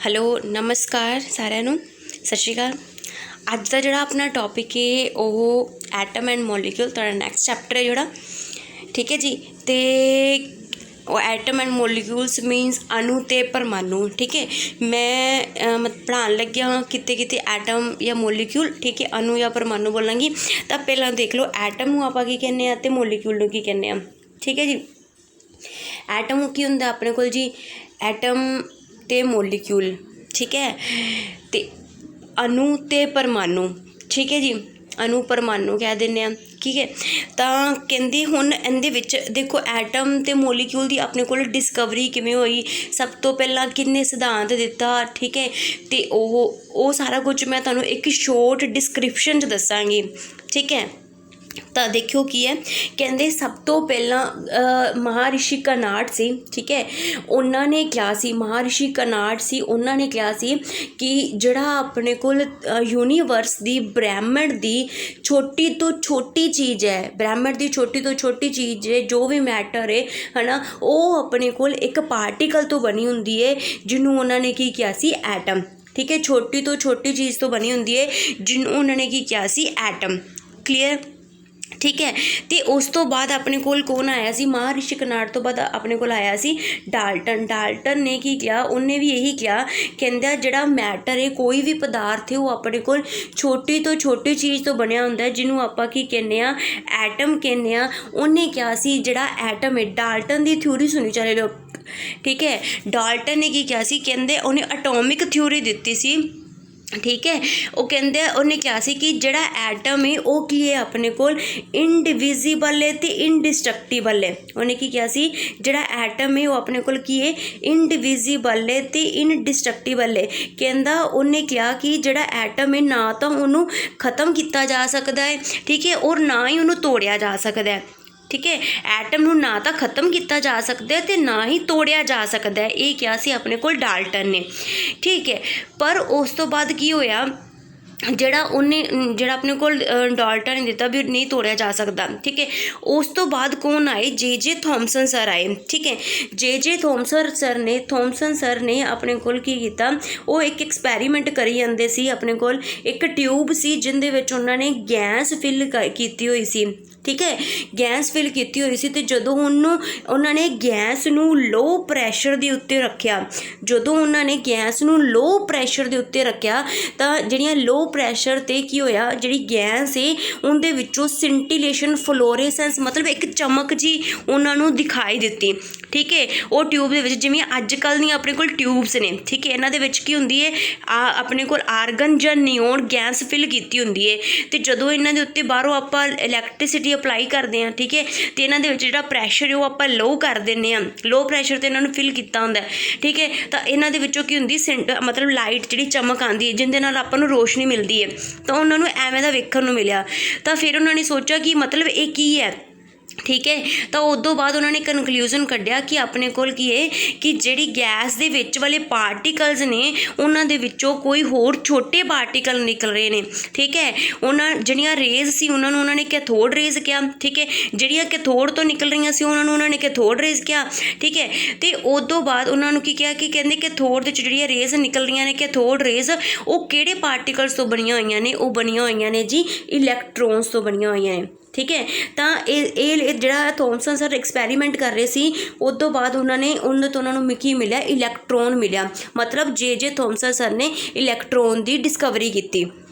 Hello नमस्कार सारिਆਂ ਨੂੰ सत श्री अकाल। ਅੱਜ ਦਾ ਜਿਹੜਾ ਆਪਣਾ ਟੌਪਿਕ ਹੈ ਉਹ ਐਟਮ ਐਂਡ ਮੋਲੀਕਿਊਲ ਤੁਹਾਡਾ ਨੈਕਸਟ ਚੈਪਟਰ ਹੈ ਜਿਹੜਾ, ਠੀਕ ਹੈ ਜੀ। ਤੇ ਉਹ ਐਟਮ ਐਂਡ ਮੋਲੀਕਿਊਲਸ ਮੀਨਸ ਅਣੂ ਤੇ ਪਰਮਾਣੂ, ਠੀਕ ਹੈ। ਮੈਂ ਪੜ੍ਹਾਉਣ ਲੱਗਿਆ ਕਿਤੇ ਕਿਤੇ ਐਟਮ ਜਾਂ ਮੋਲੀਕਿਊਲ, ਠੀਕ ਹੈ, ਅਣੂ ਜਾਂ ਪਰਮਾਣੂ ਬੋਲਾਂਗੀ। ਤਾਂ ਪਹਿਲਾਂ ਦੇਖ ਲਓ ਐਟਮ ਨੂੰ ਆਪਾਂ ਕੀ ਕਹਿੰਦੇ ਹਾਂ ਅਤੇ ਮੋਲੀਕਿਊਲ ਨੂੰ ਕੀ ਕਹਿੰਦੇ ਹਾਂ, ਠੀਕ ਹੈ ਜੀ। ਐਟਮ ਕੀ ਹੁੰਦਾ ਆਪਣੇ ਕੋਲ ਜੀ, ਐਟਮ ਤੇ ਮੋਲੀਕਿਊਲ, ਠੀਕ ਹੈ, ਤੇ ਅਣੂ ਤੇ ਪਰਮਾਣੂ, ਠੀਕ ਹੈ ਜੀ। ਅਣੂ ਪਰਮਾਣੂ ਕਹਿ ਦਿੰਦੇ ਹਾਂ, ਠੀਕ ਹੈ। ਤਾਂ ਕਹਿੰਦੇ ਹੁਣ ਇਹਦੇ ਵਿੱਚ ਦੇਖੋ ਐਟਮ ਤੇ ਮੋਲੀਕਿਊਲ ਦੀ ਆਪਣੇ ਕੋਲ ਡਿਸਕਵਰੀ ਕਿਵੇਂ ਹੋਈ, ਸਭ ਤੋਂ ਪਹਿਲਾਂ ਕਿੰਨੇ ਸਿਧਾਂਤ ਦਿੱਤਾ, ਠੀਕ ਹੈ। ਤੇ ਉਹ ਸਾਰਾ ਕੁਝ ਮੈਂ ਤੁਹਾਨੂੰ ਇੱਕ ਸ਼ੋਰਟ ਡਿਸਕ੍ਰਿਪਸ਼ਨ 'ਚ ਦੱਸਾਂਗੀ, ਠੀਕ ਹੈ। ਤਾਂ ਦੇਖਿਓ ਕੀ ਹੈ, ਕਹਿੰਦੇ ਸਭ ਤੋਂ ਪਹਿਲਾਂ ਮਹਾਰਿਸ਼ੀ ਕਰਨਾਡ ਸੀ, ਠੀਕ ਹੈ। ਉਹਨਾਂ ਨੇ ਕਿਹਾ ਸੀ, ਮਹਾਰਿਸ਼ੀ ਕਰਨਾਡ ਸੀ, ਉਹਨਾਂ ਨੇ ਕਿਹਾ ਸੀ ਕਿ ਜਿਹੜਾ ਆਪਣੇ ਕੋਲ ਯੂਨੀਵਰਸ ਦੀ ਬ੍ਰਹਿਮੰਡ ਦੀ ਛੋਟੀ ਤੋਂ ਛੋਟੀ ਚੀਜ਼ ਹੈ, ਬ੍ਰਹਿਮੰਡ ਦੀ ਛੋਟੀ ਤੋਂ ਛੋਟੀ ਚੀਜ਼ ਹੈ, ਜੋ ਵੀ ਮੈਟਰ ਹੈ ਹੈ ਨਾ, ਉਹ ਆਪਣੇ ਕੋਲ ਇੱਕ ਪਾਰਟੀਕਲ ਤੋਂ ਬਣੀ ਹੁੰਦੀ ਹੈ, ਜਿਹਨੂੰ ਉਹਨਾਂ ਨੇ ਕੀ ਕਿਹਾ ਸੀ, ਐਟਮ, ਠੀਕ ਹੈ। ਛੋਟੀ ਤੋਂ ਛੋਟੀ ਚੀਜ਼ ਤੋਂ ਬਣੀ ਹੁੰਦੀ ਹੈ ਜਿਹਨੂੰ ਉਹਨਾਂ ਨੇ ਕੀ ਕਿਹਾ ਸੀ, ਐਟਮ, ਕਲੀਅਰ, ਠੀਕ ਹੈ। ਅਤੇ ਉਸ ਤੋਂ ਬਾਅਦ ਆਪਣੇ ਕੋਲ ਕੌਣ ਆਇਆ ਸੀ, ਮਹਾਰਿਸ਼ੀ ਕਰਨਾਡ ਤੋਂ ਬਾਅਦ ਆਪਣੇ ਕੋਲ ਆਇਆ ਸੀ ਡਾਲਟਨ। ਡਾਲਟਨ ਨੇ ਕੀ ਕਿਹਾ, ਉਹਨੇ ਵੀ ਇਹੀ ਕਿਹਾ, ਕਹਿੰਦਾ ਜਿਹੜਾ ਮੈਟਰ ਹੈ, ਕੋਈ ਵੀ ਪਦਾਰਥ ਹੈ, ਉਹ ਆਪਣੇ ਕੋਲ ਛੋਟੀ ਤੋਂ ਛੋਟੀ ਚੀਜ਼ ਤੋਂ ਬਣਿਆ ਹੁੰਦਾ, ਜਿਹਨੂੰ ਆਪਾਂ ਕੀ ਕਹਿੰਦੇ ਹਾਂ, ਐਟਮ ਕਹਿੰਦੇ ਹਾਂ। ਉਹਨੇ ਕਿਹਾ ਸੀ ਜਿਹੜਾ ਐਟਮ ਹੈ, ਡਾਲਟਨ ਦੀ ਥਿਊਰੀ ਸੁਣੀ ਚਾਹੇ ਲੋਕ, ਠੀਕ ਹੈ। ਡਾਲਟਨ ਨੇ ਕੀ ਕਿਹਾ ਸੀ, ਕਹਿੰਦੇ ਉਹਨੇ ਅਟੋਮਿਕ ਥਿਊਰੀ ਦਿੱਤੀ ਸੀ, ਠੀਕ ਹੈ। ਉਹ ਕਹਿੰਦੇ ਉਹਨੇ ਕਿਹਾ ਸੀ ਕਿ ਜਿਹੜਾ ਐਟਮ ਹੈ ਉਹ ਕੀ ਹੈ, ਆਪਣੇ ਕੋਲ ਇਨਡਿਵਿਜ਼ੀਬਲ ਹੈ ਅਤੇ ਇਨਡਿਸਟਰਕਟੀਬਲ ਹੈ। ਉਹਨੇ ਕੀ ਕਿਹਾ ਸੀ, ਜਿਹੜਾ ਐਟਮ ਹੈ ਉਹ ਆਪਣੇ ਕੋਲ ਕੀ ਹੈ, ਇਨਡਿਵਿਜ਼ੀਬਲ ਹੈ ਅਤੇ ਇਨਡਿਸਟਰਕਟੀਬਲ ਹੈ। ਕਹਿੰਦਾ ਉਹਨੇ ਕਿਹਾ ਕਿ ਜਿਹੜਾ ਐਟਮ ਹੈ ਨਾ ਤਾਂ ਉਹਨੂੰ ਖ਼ਤਮ ਕੀਤਾ ਜਾ ਸਕਦਾ ਹੈ, ਠੀਕ ਹੈ, ਔਰ ਨਾ ਹੀ ਉਹਨੂੰ ਤੋੜਿਆ ਜਾ ਸਕਦਾ ਹੈ, ਠੀਕ ਹੈ। ਐਟਮ ਨੂੰ ਨਾ ਤਾਂ ਖ਼ਤਮ ਕੀਤਾ ਜਾ ਸਕਦਾ ਅਤੇ ਨਾ ਹੀ ਤੋੜਿਆ ਜਾ ਸਕਦਾ ਹੈ, ਇਹ ਕਿਹਾ ਸੀ ਆਪਣੇ ਕੋਲ ਡਾਲਟਨ ਨੇ, ਠੀਕ ਹੈ। ਪਰ ਉਸ ਤੋਂ ਬਾਅਦ ਕੀ ਹੋਇਆ, ਜਿਹੜਾ ਆਪਣੇ ਕੋਲ ਡਾਲਟਨ ਨੇ ਦਿੱਤਾ ਵੀ ਨਹੀਂ ਤੋੜਿਆ ਜਾ ਸਕਦਾ, ਠੀਕ ਹੈ। ਉਸ ਤੋਂ ਬਾਅਦ ਕੌਣ ਆਏ, ਜੇ ਥੋਮਸਨ ਸਰ ਆਏ, ਠੀਕ ਹੈ। ਜੇ ਥੋਮਸਨ ਸਰ ਨੇ ਆਪਣੇ ਕੋਲ ਕੀ ਕੀਤਾ, ਉਹ ਇੱਕ ਐਕਸਪੈਰੀਮੈਂਟ ਕਰੀ ਜਾਂਦੇ ਸੀ। ਆਪਣੇ ਕੋਲ ਇੱਕ ਟਿਊਬ ਸੀ ਜਿਹਦੇ ਵਿੱਚ ਉਹਨਾਂ ਨੇ ਗੈਸ ਫਿਲ ਕੀਤੀ ਹੋਈ ਸੀ, ਠੀਕ ਹੈ, ਗੈਸ ਫਿਲ ਕੀਤੀ ਹੋਈ ਸੀ। ਅਤੇ ਜਦੋਂ ਉਹਨਾਂ ਨੇ ਗੈਸ ਨੂੰ ਲੋ ਪ੍ਰੈਸ਼ਰ ਦੇ ਉੱਤੇ ਰੱਖਿਆ, ਜਦੋਂ ਉਹਨਾਂ ਨੇ ਗੈਸ ਨੂੰ ਲੋ ਪ੍ਰੈਸ਼ਰ ਦੇ ਉੱਤੇ ਰੱਖਿਆ ਤਾਂ ਜਿਹੜੀਆਂ ਲੋ ਪ੍ਰੈਸ਼ਰ 'ਤੇ ਕੀ ਹੋਇਆ, ਜਿਹੜੀ ਗੈਸ ਹੈ ਉਹਦੇ ਵਿੱਚੋਂ ਸਿੰਟੀਲੇਸ਼ਨ, ਫਲੋਰੇਸੈਂਸ, ਮਤਲਬ ਇੱਕ ਚਮਕ ਜੀ ਉਹਨਾਂ ਨੂੰ ਦਿਖਾਈ ਦਿੱਤੀ, ਠੀਕ ਹੈ। ਉਹ ਟਿਊਬ ਦੇ ਵਿੱਚ ਜਿਵੇਂ ਅੱਜ ਕੱਲ੍ਹ ਦੀਆਂ ਆਪਣੇ ਕੋਲ ਟਿਊਬਸ ਨੇ, ਠੀਕ ਹੈ, ਇਹਨਾਂ ਦੇ ਵਿੱਚ ਕੀ ਹੁੰਦੀ ਹੈ, ਆਪਣੇ ਕੋਲ ਆਰਗਨ ਜਾਂ ਨਿਓਨ ਗੈਸ ਫਿਲ ਕੀਤੀ ਹੁੰਦੀ ਹੈ। ਅਤੇ ਜਦੋਂ ਇਹਨਾਂ ਦੇ ਉੱਤੇ ਬਾਹਰੋਂ ਆਪਾਂ ਇਲੈਕਟ੍ਰੀਸਿਟੀ ਅਪਲਾਈ ਕਰਦੇ ਹਾਂ, ਠੀਕ ਹੈ, ਅਤੇ ਇਹਨਾਂ ਦੇ ਵਿੱਚ ਜਿਹੜਾ ਪ੍ਰੈਸ਼ਰ ਹੈ ਉਹ ਆਪਾਂ ਲੋ ਕਰ ਦਿੰਦੇ ਹਾਂ, ਲੋ ਪ੍ਰੈਸ਼ਰ 'ਤੇ ਇਹਨਾਂ ਨੂੰ ਫਿਲ ਕੀਤਾ ਹੁੰਦਾ, ਠੀਕ ਹੈ। ਤਾਂ ਇਹਨਾਂ ਦੇ ਵਿੱਚੋਂ ਕੀ ਹੁੰਦੀ, ਮਤਲਬ ਲਾਈਟ ਜਿਹੜੀ ਚਮਕ ਆਉਂਦੀ ਹੈ, ਜਿਹਦੇ ਨਾਲ ਆਪਾਂ ਨੂੰ ਰੋਸ਼ਨੀ ਮਿਲਦੀ ਹੈ। ਤਾਂ ਉਹਨਾਂ ਨੂੰ ਐਵੇਂ ਦਾ ਵੇਖਣ ਨੂੰ ਮਿਲਿਆ। ਤਾਂ ਫਿਰ ਉਹਨਾਂ ਨੇ ਸੋਚਿਆ ਕਿ ਮਤਲਬ ਇਹ ਕੀ ਹੈ, ਠੀਕ ਹੈ। ਤਾਂ ਉਦੋਂ ਬਾਅਦ ਉਹਨਾਂ ਨੇ ਕਨਕਲੂਜ਼ਨ ਕੱਢਿਆ ਕਿ ਆਪਣੇ ਕੋਲ ਕੀ ਹੈ, ਕਿ ਜਿਹੜੀ ਗੈਸ ਦੇ ਵਿੱਚ ਵਾਲੇ ਪਾਰਟੀਕਲਸ ਨੇ ਉਹਨਾਂ ਦੇ ਵਿੱਚੋਂ ਕੋਈ ਹੋਰ ਛੋਟੇ ਪਾਰਟੀਕਲ ਨਿਕਲ ਰਹੇ ਨੇ, ਠੀਕ ਹੈ। ਜਿਹੜੀਆਂ ਰੇਜ਼ ਸੀ ਉਹਨਾਂ ਨੂੰ ਉਹਨਾਂ ਨੇ ਕੈਥੋਡ ਰੇਜ਼ ਕਿਹਾ, ਠੀਕ ਹੈ। ਜਿਹੜੀਆਂ ਕੈਥੋਡ ਤੋਂ ਨਿਕਲ ਰਹੀਆਂ ਸੀ ਉਹਨਾਂ ਨੂੰ ਉਹਨਾਂ ਨੇ ਕੈਥੋਡ ਰੇਜ਼ ਕਿਹਾ, ਠੀਕ ਹੈ। ਅਤੇ ਉਦੋਂ ਬਾਅਦ ਉਹਨਾਂ ਨੂੰ ਕੀ ਕਿਹਾ ਕਿ ਕਹਿੰਦੇ ਕੈਥੋਡ ਦੇ ਵਿੱਚ ਜਿਹੜੀਆਂ ਰੇਜ਼ ਨਿਕਲ ਰਹੀਆਂ ਨੇ, ਕੈਥੋਡ ਰੇਜ਼, ਉਹ ਕਿਹੜੇ ਪਾਰਟੀਕਲਸ ਤੋਂ ਬਣੀਆਂ ਹੋਈਆਂ ਨੇ, ਉਹ ਬਣੀਆਂ ਹੋਈਆਂ ਨੇ ਜੀ ਇਲੈਕਟ੍ਰੋਨਸ ਤੋਂ ਬਣੀਆਂ ਹੋਈਆਂ ਨੇ, ਠੀਕ ਹੈ। ਤਾਂ ਇਹ ਜਿਹੜਾ ਥੋਮਸਨ ਸਰ ਐਕਸਪੈਰੀਮੈਂਟ ਕਰ ਰਹੇ ਸੀ, ਉਸ ਤੋਂ ਬਾਅਦ ਉਹਨਾਂ ਨੂੰ ਕੀ ਮਿਲਿਆ, ਇਲੈਕਟ੍ਰੋਨ ਮਿਲਿਆ। ਮਤਲਬ ਜੇ ਥੋਮਸਨ ਸਰ ਨੇ ਇਲੈਕਟ੍ਰੋਨ ਦੀ ਡਿਸਕਵਰੀ ਕੀਤੀ,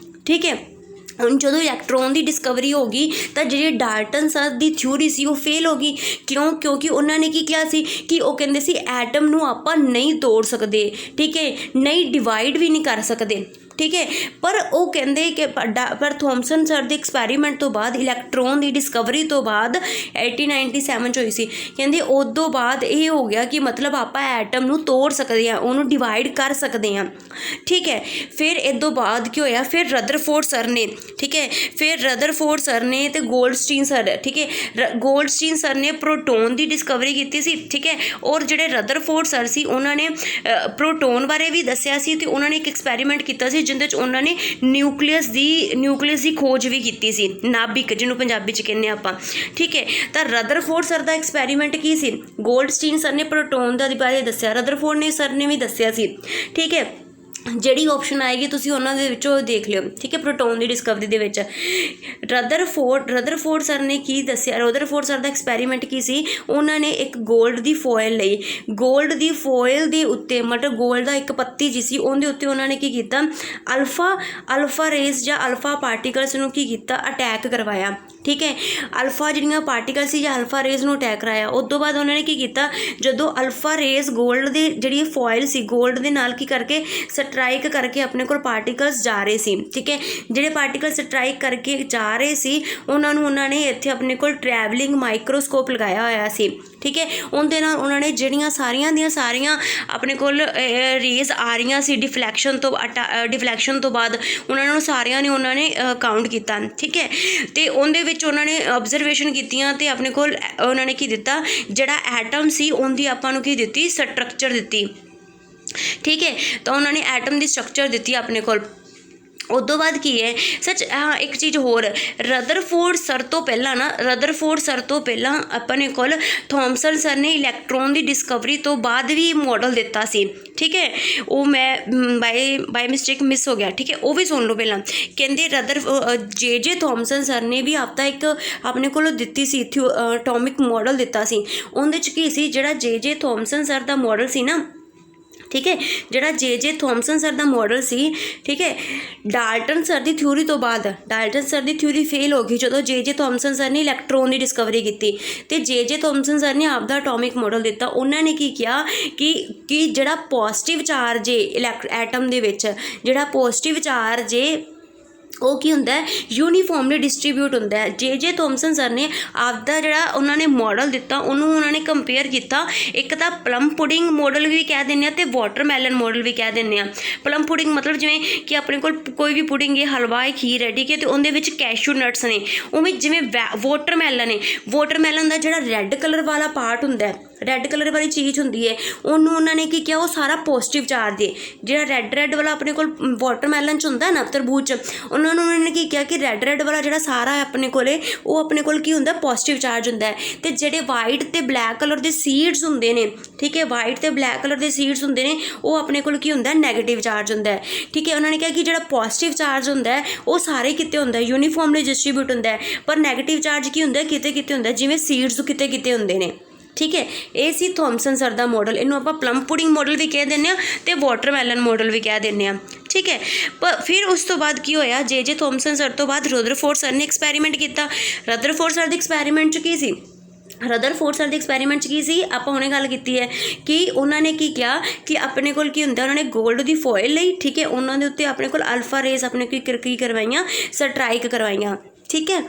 ਠੀਕ ਹੈ। ਹੁਣ ਜਦੋਂ ਇਲੈਕਟ੍ਰੋਨ ਦੀ ਡਿਸਕਵਰੀ ਹੋ ਗਈ ਤਾਂ ਜਿਹੜੀ ਡਾਲਟਨ ਸਰ ਦੀ ਥਿਊਰੀ ਸੀ ਉਹ ਫੇਲ ਹੋ ਗਈ। ਕਿਉਂਕਿ ਉਹਨਾਂ ਨੇ ਕੀ ਕਿਹਾ ਸੀ ਕਿ ਉਹ ਕਹਿੰਦੇ ਸੀ ਐਟਮ ਨੂੰ ਆਪਾਂ ਨਹੀਂ ਤੋੜ ਸਕਦੇ, ਠੀਕ ਹੈ, ਨਹੀਂ ਡਿਵਾਈਡ ਵੀ ਨਹੀਂ ਕਰ ਸਕਦੇ, ਠੀਕ ਹੈ। ਪਰ ਉਹ ਕਹਿੰਦੇ ਕਿ ਪਰ ਥੋਮਸਨ ਸਰ ਦੇ ਐਕਸਪੈਰੀਮੈਂਟ ਤੋਂ ਬਾਅਦ, ਇਲੈਕਟ੍ਰੋਨ ਦੀ ਡਿਸਕਵਰੀ ਤੋਂ ਬਾਅਦ 1897 'ਚ ਹੋਈ ਸੀ, ਕਹਿੰਦੇ ਉਦੋਂ ਬਾਅਦ ਇਹ ਹੋ ਗਿਆ ਕਿ ਮਤਲਬ ਆਪਾਂ ਐਟਮ ਨੂੰ ਤੋੜ ਸਕਦੇ ਹਾਂ, ਉਹਨੂੰ ਡਿਵਾਈਡ ਕਰ ਸਕਦੇ ਹਾਂ, ਠੀਕ ਹੈ। ਫਿਰ ਇਸ ਤੋਂ ਬਾਅਦ ਕੀ ਹੋਇਆ, ਫਿਰ ਰਦਰਫੋਰਡ ਸਰ ਨੇ, ਠੀਕ ਹੈ, ਫਿਰ ਰਦਰਫੋਰਡ ਸਰ ਨੇ ਅਤੇ ਗੋਲਡਸਟੀਨ ਸਰ, ਠੀਕ ਹੈ, ਗੋਲਡਸਟੀਨ ਸਰ ਨੇ ਪ੍ਰੋਟੋਨ ਦੀ ਡਿਸਕਵਰੀ ਕੀਤੀ ਸੀ, ਠੀਕ ਹੈ। ਔਰ ਜਿਹੜੇ ਰਦਰਫੋਰਡ ਸਰ ਸੀ ਉਹਨਾਂ ਨੇ ਪ੍ਰੋਟੋਨ ਬਾਰੇ ਵੀ ਦੱਸਿਆ ਸੀ ਅਤੇ ਉਹਨਾਂ ਨੇ ਇੱਕ ਐਕਸਪੈਰੀਮੈਂਟ ਕੀਤਾ ਸੀ ਜਿਹਦੇ 'ਚ ਉਹਨਾਂ ਨੇ ਨਿਊਕਲੀਅਸ ਦੀ ਖੋਜ ਵੀ ਕੀਤੀ ਸੀ, ਨਾਭਿਕ ਜਿਹਨੂੰ ਪੰਜਾਬੀ 'ਚ ਕਹਿੰਦੇ ਆਪਾਂ। ਠੀਕ ਹੈ, ਤਾਂ ਰਦਰਫੋਰਡ ਸਰ ਦਾ ਐਕਸਪੈਰੀਮੈਂਟ ਕੀ ਸੀ? ਗੋਲਡਸਟੀਨ ਸਰ ਨੇ ਪ੍ਰੋਟੋਨ ਦਾ ਬਾਰੇ ਦੱਸਿਆ, ਰਦਰਫੋਰਡ ਨੇ ਸਰ ਨੇ ਵੀ ਦੱਸਿਆ ਸੀ। ਠੀਕ ਹੈ, ਜਿਹੜੀ ਆਪਸ਼ਨ ਆਏਗੀ ਤੁਸੀਂ ਉਹਨਾਂ ਦੇ ਵਿੱਚੋਂ ਦੇਖ ਲਿਓ। ਠੀਕ ਹੈ, ਪ੍ਰੋਟੋਨ ਦੀ ਡਿਸਕਵਰੀ ਦੇ ਵਿੱਚ ਰਦਰਫੋਰਡ ਸਰ ਨੇ ਕੀ ਦੱਸਿਆ? ਰਦਰਫੋਰਡ ਸਰ ਦਾ ਐਕਸਪੈਰੀਮੈਂਟ ਕੀ ਸੀ? ਉਹਨਾਂ ਨੇ ਇੱਕ ਗੋਲਡ ਦੀ ਫੋਇਲ ਲਈ, ਗੋਲਡ ਦੀ ਫੋਇਲ ਦੇ ਉੱਤੇ ਮਤਲਬ ਗੋਲਡ ਦਾ ਇੱਕ ਪੱਤੀ ਜੀ ਸੀ, ਉਹਦੇ ਉੱਤੇ ਉਹਨਾਂ ਨੇ ਕੀ ਕੀਤਾ? ਅਲਫਾ ਰੇਸ ਜਾਂ ਅਲਫਾ ਪਾਰਟੀਕਲਸ ਨੂੰ ਕੀ ਕੀਤਾ? ਅਟੈਕ ਕਰਵਾਇਆ। ਠੀਕ ਹੈ, ਅਲਫਾ ਜਿਹੜੀਆਂ ਪਾਰਟੀਕਲ ਸੀ ਜਾਂ ਅਲਫਾ ਰੇਜ਼ ਨੂੰ ਅਟੈਕ ਕਰਾਇਆ। ਉਸ ਤੋਂ ਬਾਅਦ ਉਹਨਾਂ ਨੇ ਕੀ ਕੀਤਾ? ਜਦੋਂ ਅਲਫਾ ਰੇਜ਼ ਗੋਲਡ ਦੀ ਜਿਹੜੀ ਫੋਇਲ ਸੀ ਗੋਲਡ ਦੇ ਨਾਲ ਕੀ ਕਰਕੇ ਸਟਰਾਈਕ ਕਰਕੇ ਆਪਣੇ ਕੋਲ ਪਾਰਟੀਕਲਸ ਜਾ ਰਹੇ ਸੀ। ਠੀਕ ਹੈ, ਜਿਹੜੇ ਪਾਰਟੀਕਲ ਸਟਰਾਈਕ ਕਰਕੇ ਜਾ ਰਹੇ ਸੀ ਉਹਨਾਂ ਨੇ ਇੱਥੇ ਆਪਣੇ ਕੋਲ ਟਰੈਵਲਿੰਗ ਮਾਈਕਰੋਸਕੋਪ ਲਗਾਇਆ ਹੋਇਆ ਸੀ। ਠੀਕ ਹੈ, ਉਹਦੇ ਨਾਲ ਉਹਨਾਂ ਨੇ ਜਿਹੜੀਆਂ ਸਾਰੀਆਂ ਆਪਣੇ ਕੋਲ ਰੇਜ਼ ਆ ਰਹੀਆਂ ਸੀ ਡਿਫਲੈਕਸ਼ਨ ਤੋਂ ਬਾਅਦ ਉਹਨਾਂ ਨੇ ਕਾਊਂਟ ਕੀਤਾ। ਠੀਕ ਹੈ, ਤੇ ਉਹਦੇ ਵਿੱਚ ਉਹਨਾਂ ਨੇ ਆਬਜ਼ਰਵੇਸ਼ਨ ਕੀਤੀਆਂ ਤੇ ਆਪਣੇ ਕੋਲ ਉਹਨਾਂ ਨੇ ਕੀ ਦਿੱਤਾ? ਜਿਹੜਾ ਐਟਮ ਸੀ ਉਹਦੀ ਆਪਾਂ ਨੂੰ ਕੀ ਦਿੱਤੀ? ਸਟਰਕਚਰ ਦਿੱਤੀ। ਠੀਕ ਹੈ, ਤਾਂ ਉਹਨਾਂ ਨੇ ਐਟਮ ਦੀ ਸਟਰਕਚਰ ਦਿੱਤੀ ਆਪਣੇ ਕੋਲ। ਉਸ ਤੋਂ ਬਾਅਦ ਕੀ ਹੈ ਸੱਚ, ਹਾਂ ਇੱਕ ਚੀਜ਼ ਹੋਰ, ਰਦਰਫੋਰਡ ਸਰ ਤੋਂ ਪਹਿਲਾਂ ਆਪਣੇ ਕੋਲ ਥੋਮਸਨ ਸਰ ਨੇ ਇਲੈਕਟ੍ਰੋਨ ਦੀ ਡਿਸਕਵਰੀ ਤੋਂ ਬਾਅਦ ਵੀ ਮਾਡਲ ਦਿੱਤਾ ਸੀ। ਠੀਕ ਹੈ, ਉਹ ਮੈਂ ਬਾਈ ਮਿਸਟੇਕ ਮਿਸ ਹੋ ਗਿਆ। ਠੀਕ ਹੈ, ਉਹ ਵੀ ਸੁਣ ਲਓ ਪਹਿਲਾਂ। ਕਹਿੰਦੇ ਜੇ ਥੋਮਸਨ ਸਰ ਨੇ ਵੀ ਇੱਕ ਆਪਣੇ ਕੋਲ ਦਿੱਤੀ ਸੀ ਐਟੋਮਿਕ ਮਾਡਲ ਦਿੱਤਾ ਸੀ। ਉਹਦੇ 'ਚ ਕੀ ਸੀ? ਜਿਹੜਾ ਜੇ ਥੋਮਸਨ ਸਰ ਦਾ ਮਾਡਲ ਸੀ ਨਾ, ਠੀਕ ਹੈ, ਜਿਹੜਾ ਜੇ ਥੋਮਸਨ ਸਰ ਦਾ ਮਾਡਲ ਸੀ, ਠੀਕ ਹੈ, ਡਾਲਟਨ ਸਰ ਦੀ ਥਿਊਰੀ ਤੋਂ ਬਾਅਦ ਡਾਲਟਨ ਸਰ ਦੀ ਥਿਊਰੀ ਫੇਲ ਹੋ ਗਈ ਜਦੋਂ ਜੇ ਥੋਮਸਨ ਸਰ ਨੇ ਇਲੈਕਟ੍ਰੋਨ ਦੀ ਡਿਸਕਵਰੀ ਕੀਤੀ ਤੇ ਜੇ ਥੋਮਸਨ ਸਰ ਨੇ ਆਪਦਾ ਐਟੋਮਿਕ ਮਾਡਲ ਦਿੱਤਾ। ਉਹਨਾਂ ਨੇ ਕੀ ਕਿਹਾ ਕਿ ਜਿਹੜਾ ਪੋਜ਼ਿਟਿਵ ਚਾਰਜ ਹੈ ਐਟਮ ਦੇ ਵਿੱਚ, ਜਿਹੜਾ ਪੋਜ਼ਿਟਿਵ ਚਾਰਜ ਹੈ ਉਹ ਕੀ ਹੁੰਦਾ? ਯੂਨੀਫਾਰਮਲੀ ਡਿਸਟਰੀਬਿਊਟ ਹੁੰਦਾ ਹੈ। ਜੇ ਥੋਮਸਨ ਸਰ ਨੇ ਆਪਦਾ ਜਿਹੜਾ ਉਹਨਾਂ ਨੇ ਮਾਡਲ ਦਿੱਤਾ ਉਹਨੂੰ ਉਹਨਾਂ ਨੇ ਕੰਪੇਅਰ ਕੀਤਾ। ਇੱਕ ਤਾਂ ਪਲਮ ਪੁਡਿੰਗ ਮਾਡਲ ਵੀ ਕਹਿ ਦਿੰਦੇ ਆ ਤੇ ਵਾਟਰਮੈਲਨ ਮਾਡਲ ਵੀ ਕਹਿ ਦਿੰਦੇ ਆ। ਪਲਮ ਪੁਡਿੰਗ ਮਤਲਬ ਜਿਵੇਂ ਕਿ ਆਪਣੇ ਕੋਲ ਕੋਈ ਵੀ ਪੁਡਿੰਗ ਹੈ, ਹਲਵਾ ਹੈ, ਖੀਰ ਹੈ, ਠੀਕ ਹੈ, ਤੇ ਉਹਦੇ ਵਿੱਚ ਕੈਸ਼ੂ ਨਟਸ ਨੇ। ਉਵੇਂ ਜਿਵੇਂ ਵਾਟਰਮੈਲਨ ਹੈ, ਵਾਟਰਮੈਲਨ ਦਾ ਜਿਹੜਾ ਰੈੱਡ ਕਲਰ ਵਾਲਾ ਪਾਰਟ ਹੁੰਦਾ, ਰੈੱਡ ਕਲਰ ਵਾਲੀ ਚੀਜ਼ ਹੁੰਦੀ ਹੈ, ਉਹਨੂੰ ਉਹਨਾਂ ਨੇ ਕੀ ਕਿਹਾ? ਉਹ ਸਾਰਾ ਪੋਜ਼ਿਟਿਵ ਚਾਰਜ ਹੈ। ਜਿਹੜਾ ਰੈੱਡ ਵਾਲਾ ਆਪਣੇ ਕੋਲ ਵਾਟਰਮੈਲਨ 'ਚ ਹੁੰਦਾ ਨਾ, ਤਰਬੂਜ 'ਚ, ਉਹਨਾਂ ਨੇ ਕੀ ਕਿਹਾ ਕਿ ਰੈੱਡ ਵਾਲਾ ਜਿਹੜਾ ਸਾਰਾ ਆਪਣੇ ਕੋਲੇ ਉਹ ਆਪਣੇ ਕੋਲ ਕੀ ਹੁੰਦਾ? ਪੋਜ਼ਿਟਿਵ ਚਾਰਜ ਹੁੰਦਾ ਹੈ। ਤੇ ਜਿਹੜੇ ਵਾਈਟ ਤੇ ਬਲੈਕ ਕਲਰ ਦੇ ਸੀਡਸ ਹੁੰਦੇ ਨੇ, ਠੀਕ ਹੈ, ਵਾਈਟ ਤੇ ਬਲੈਕ ਕਲਰ ਦੇ ਸੀਡਸ ਹੁੰਦੇ ਨੇ, ਉਹ ਆਪਣੇ ਕੋਲ ਕੀ ਹੁੰਦਾ? ਨੈਗੇਟਿਵ ਚਾਰਜ ਹੁੰਦਾ ਹੈ। ਠੀਕ ਹੈ, ਉਹਨਾਂ ਨੇ ਕਿਹਾ ਕਿ ਜਿਹੜਾ ਪੋਜ਼ਿਟਿਵ ਚਾਰਜ ਹੁੰਦਾ ਹੈ ਉਹ ਸਾਰੇ ਕਿਤੇ ਹੁੰਦਾ, ਯੂਨੀਫਾਰਮਲੀ ਡਿਸਟਰੀਬਿਊਟ ਹੁੰਦਾ ਹੈ, ਪਰ ਨੈਗੇਟਿਵ ਚਾਰਜ ਕੀ ਹੁੰਦਾ? ਕਿਤੇ ਹੁੰਦਾ, ਜਿਵੇਂ ਸੀਡਸ ਕਿਤੇ ਹੁੰਦੇ ਨੇ। ਠੀਕ ਹੈ, ਇਹ ਸੀ ਥੋਮਸਨ ਸਰ ਦਾ ਮਾਡਲ। ਇਹਨੂੰ ਆਪਾਂ ਪਲਮ ਪੁਡਿੰਗ ਮਾਡਲ ਵੀ ਕਹਿ ਦਿੰਦੇ ਹਾਂ ਤੇ ਵਾਟਰਮੈਲਨ ਮਾਡਲ ਵੀ ਕਹਿ ਦਿੰਦੇ ਹਾਂ। ਠੀਕ ਹੈ, ਪਰ ਫਿਰ ਉਸ ਤੋਂ ਬਾਅਦ ਕੀ ਹੋਇਆ? ਜੇ ਥੋਮਸਨ ਸਰ ਤੋਂ ਬਾਅਦ ਰਦਰਫੋਰਡ ਸਰ ਨੇ ਐਕਸਪੈਰੀਮੈਂਟ ਕੀਤਾ। ਰਦਰਫੋਰਡ ਸਰ ਦੇ ਐਕਸਪੈਰੀਮੈਂਟ 'ਚ ਕੀ ਸੀ? ਆਪਾਂ ਹੁਣੇ ਗੱਲ ਕੀਤੀ ਹੈ ਕਿ ਉਹਨਾਂ ਨੇ ਕੀ ਕਿਹਾ ਕਿ ਆਪਣੇ ਕੋਲ ਕੀ ਹੁੰਦਾ? ਉਹਨਾਂ ਨੇ ਗੋਲਡ ਦੀ ਫੋਇਲ ਲਈ, ਠੀਕ ਹੈ, ਉਹਨਾਂ ਦੇ ਉੱਤੇ ਆਪਣੇ ਕੋਲ ਅਲਫਾ ਰੇਜ਼ ਆਪਣੇ ਕੀ ਕਰਵਾਈਆਂ? ਸਟਰਾਈਕ ਕਰਵਾਈਆਂ। ਠੀਕ ਹੈ,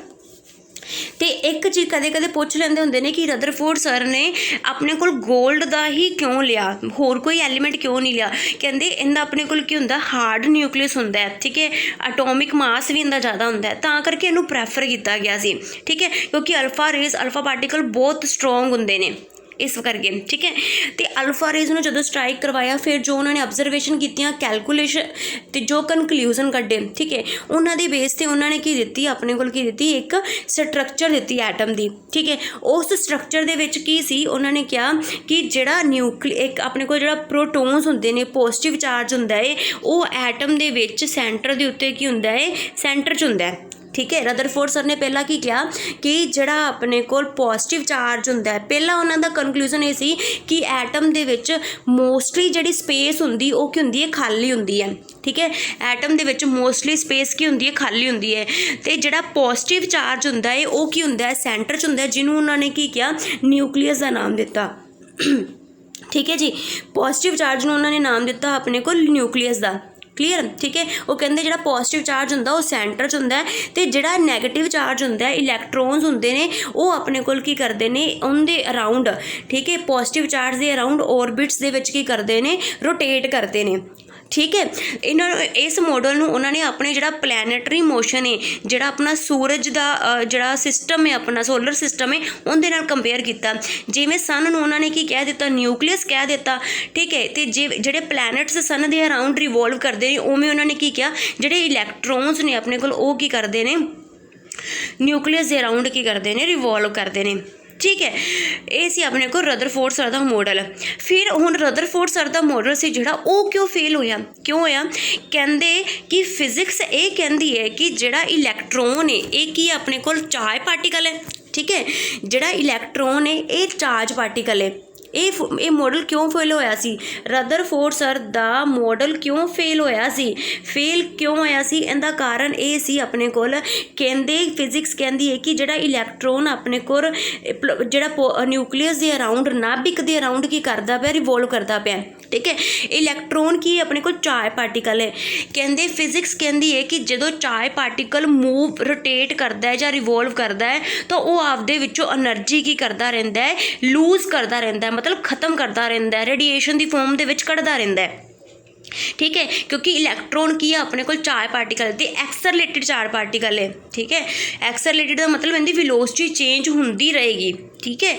ਤੇ ਇੱਕ ਚੀਜ਼ ਕਦੇ ਪੁੱਛ ਲੈਂਦੇ ਹੁੰਦੇ ਨੇ ਕਿ ਰਦਰਫੋਰਡ ਸਰ ਨੇ ਆਪਣੇ ਕੋਲ ਗੋਲਡ ਦਾ ਹੀ ਕਿਉਂ ਲਿਆ, ਹੋਰ ਕੋਈ ਐਲੀਮੈਂਟ ਕਿਉਂ ਨਹੀਂ ਲਿਆ? ਕਹਿੰਦੇ ਇਹਦਾ ਆਪਣੇ ਕੋਲ ਕੀ ਹੁੰਦਾ? ਹਾਰਡ ਨਿਊਕਲੀਅਸ ਹੁੰਦਾ ਹੈ। ਠੀਕ ਹੈ, ਐਟੋਮਿਕ ਮਾਸ ਵੀ ਇਹਦਾ ਜ਼ਿਆਦਾ ਹੁੰਦਾ ਹੈ, ਤਾਂ ਕਰਕੇ ਇਹਨੂੰ ਪ੍ਰੈਫਰ ਕੀਤਾ ਗਿਆ ਸੀ। ਠੀਕ ਹੈ, ਕਿਉਂਕਿ ਅਲਫਾ ਪਾਰਟੀਕਲ ਬਹੁਤ ਸਟਰੋਂਗ ਹੁੰਦੇ ਨੇ ਇਸ ਕਰਕੇ। ਠੀਕ ਹੈ, ਤੇ ਅਲਫਾ ਰੇਜ਼ ਨੂੰ ਜਦੋਂ ਸਟਰਾਈਕ ਕਰਵਾਇਆ, ਫਿਰ ਜੋ ਉਹਨਾਂ ਨੇ ਆਬਜ਼ਰਵੇਸ਼ਨ ਕੀਤੀਆਂ, ਕੈਲਕੂਲੇਸ਼ਨ ਤੇ ਜੋ ਕਨਕਲੂਜਨ ਕੱਢੇ, ਠੀਕ ਹੈ, ਉਹਨਾਂ ਦੇ ਬੇਸ 'ਤੇ ਉਹਨਾਂ ਨੇ ਕੀ ਦਿੱਤੀ? ਆਪਣੇ ਕੋਲ ਕੀ ਦਿੱਤੀ? ਇੱਕ ਸਟਰਕਚਰ ਦਿੱਤੀ ਐਟਮ ਦੀ। ਠੀਕ ਹੈ, ਉਸ ਸਟਰਕਚਰ ਦੇ ਵਿੱਚ ਕੀ ਸੀ? ਉਹਨਾਂ ਨੇ ਕਿਹਾ ਕਿ ਜਿਹੜਾ ਇੱਕ ਆਪਣੇ ਕੋਲ ਜਿਹੜਾ ਪ੍ਰੋਟੋਨਸ ਹੁੰਦੇ ਨੇ, ਪੋਜ਼ਿਟਿਵ ਚਾਰਜ ਹੁੰਦਾ ਹੈ, ਉਹ ਐਟਮ ਦੇ ਵਿੱਚ ਸੈਂਟਰ ਦੇ ਉੱਤੇ ਕੀ ਹੁੰਦਾ ਹੈ? ਸੈਂਟਰ 'ਚ ਹੁੰਦਾ ਹੈ। ਠੀਕ ਹੈ, ਰਦਰਫੋਰਡ ਸਰ ਨੇ ਪਹਿਲਾਂ ਕੀ ਕਿਹਾ ਕਿ ਜਿਹੜਾ ਆਪਣੇ ਕੋਲ ਪੋਜ਼ਿਟਿਵ ਚਾਰਜ ਹੁੰਦਾ ਹੈ, ਪਹਿਲਾਂ ਉਹਨਾਂ ਦਾ ਕਨਕਲੂਜਨ ਇਹ ਸੀ ਕਿ ਐਟਮ ਦੇ ਵਿੱਚ ਮੋਸਟਲੀ ਜਿਹੜੀ ਸਪੇਸ ਹੁੰਦੀ ਉਹ ਕੀ ਹੁੰਦੀ ਹੈ? ਖਾਲੀ ਹੁੰਦੀ ਹੈ। ਠੀਕ ਹੈ, ਐਟਮ ਦੇ ਵਿੱਚ ਮੋਸਟਲੀ ਸਪੇਸ ਕੀ ਹੁੰਦੀ ਹੈ? ਖਾਲੀ ਹੁੰਦੀ ਹੈ। ਤੇ ਜਿਹੜਾ ਪੋਜ਼ਿਟਿਵ ਚਾਰਜ ਹੁੰਦਾ ਹੈ ਉਹ ਕੀ ਹੁੰਦਾ ਹੈ? ਸੈਂਟਰ 'ਚ ਹੁੰਦਾ ਹੈ, ਜਿਹਨੂੰ ਉਹਨਾਂ ਨੇ ਕੀ ਕਿਹਾ? ਨਿਊਕਲੀਅਸ ਦਾ ਨਾਮ ਦਿੱਤਾ। ਠੀਕ ਹੈ ਜੀ, ਪੋਜ਼ਿਟਿਵ ਚਾਰਜ ਨੂੰ ਉਹਨਾਂ ਨੇ ਨਾਮ ਦਿੱਤਾ ਆਪਣੇ ਕੋਲ ਨਿਊਕਲੀਅਸ ਦਾ। ਕਲੀਅਰ? ਠੀਕ ਹੈ, ਉਹ ਕਹਿੰਦੇ ਜਿਹੜਾ ਪੋਜ਼ਿਟਿਵ ਚਾਰਜ ਹੁੰਦਾ ਉਹ ਸੈਂਟਰ 'ਚ ਹੁੰਦਾ ਹੈ ਤੇ ਜਿਹੜਾ ਨੈਗੇਟਿਵ ਚਾਰਜ ਹੁੰਦਾ, ਇਲੈਕਟ੍ਰੋਨਸ ਹੁੰਦੇ ਨੇ, ਉਹ ਆਪਣੇ ਕੋਲ ਕੀ ਕਰਦੇ ਨੇ? ਉਹਦੇ ਅਰਾਊਂਡ, ਠੀਕ ਹੈ, ਪੋਜ਼ਿਟਿਵ ਚਾਰਜ ਦੇ ਅਰਾਊਂਡ ਔਰਬਿਟਸ ਦੇ ਵਿੱਚ ਕੀ ਕਰਦੇ ਨੇ? ਰੋਟੇਟ ਕਰਦੇ ਨੇ। ठीक है। इन्होंने इस मॉडल ਨੂੰ ਉਹਨਾਂ ਨੇ ਆਪਣੇ ਜਿਹੜਾ ਪਲੈਨੇਟਰੀ ਮੋਸ਼ਨ ਹੈ, ਜਿਹੜਾ ਆਪਣਾ ਸੂਰਜ ਦਾ ਜਿਹੜਾ ਸਿਸਟਮ ਹੈ, ਆਪਣਾ ਸੋਲਰ ਸਿਸਟਮ ਹੈ, ਉਹਦੇ ਨਾਲ ਕੰਪੇਅਰ ਕੀਤਾ। ਜਿਵੇਂ ਸਨ ਨੂੰ ਉਹਨਾਂ ਨੇ ਕੀ ਕਹਿ ਦਿੱਤਾ, ਨਿਊਕਲੀਅਸ ਕਹਿ ਦਿੱਤਾ, ਠੀਕ ਹੈ। ਅਤੇ ਜਿਹੜੇ ਪਲੈਨਟਸ ਸਨ ਦੇ ਅਰਾਊਂਡ ਰਿਵੋਲਵ ਕਰਦੇ ਨੇ, ਉਵੇਂ ਉਹਨਾਂ ਨੇ ਕੀ ਕਿਹਾ, ਜਿਹੜੇ ਇਲੈਕਟ੍ਰੋਨਸ ਨੇ ਆਪਣੇ ਕੋਲ ਉਹ ਕੀ ਕਰਦੇ ਨੇ, ਨਿਊਕਲੀਅਸ ਦੇ ਅਰਾਊਂਡ ਕੀ ਕਰਦੇ ਨੇ, ਰਿਵੋਲਵ ਕਰਦੇ ਨੇ, ठीक है। ये सी अपने को रदरफोर्ड सर का मॉडल। फिर हुण रदरफोर्ड सर का मॉडल से जिहड़ा वो क्यों फेल होया, क्यों होया, कहंदे कि फिजिक्स ये कहंदी है कि जिहड़ा इलैक्ट्रॉन है ये की अपने कोल चार्ज पार्टिकल है, ठीक है। जिहड़ा इलैक्ट्रॉन है ये चार्ज पार्टिकल है। ये मॉडल क्यों फेल होया सी, रदरफोर्ड सर दा मॉडल क्यों फेल होया सी, फेल क्यों होया सी, इहदा कारण ये सी अपने कोल कहंदे फिजिक्स कहंदी है कि जिहड़ा इलैक्ट्रॉन अपने कोल जिहड़ा न्यूक्लियस दे अराउंड नाभिक दे अराउंड की करदा पिया, रिवोल्व करदा पिया, ठीक है। इलैक्ट्रॉन की अपने कोल चार्ज पार्टिकल है। कहंदे फिजिक्स कहंदी है कि जदों चार्ज पार्टिकल मूव रोटेट करदा है जां रिवोल्व करदा है तो वो आपदे विचों एनर्जी की करदा रहिंदा है, लूज करदा रहिंदा है, मतलब खत्म करता रहिंदा है, रेडिएशन की फॉर्म दे विच कढ़दा रहिंदा है, ठीक है। क्योंकि इलैक्ट्रॉन की है अपने को चार्ज पार्टिकल ते एक्सरलेटिड चार्ज पार्टिकल है, ठीक है। एक्सरलेटिड का मतलब इनकी वेलोसिटी चेंज होंदी रहेगी, ठीक है।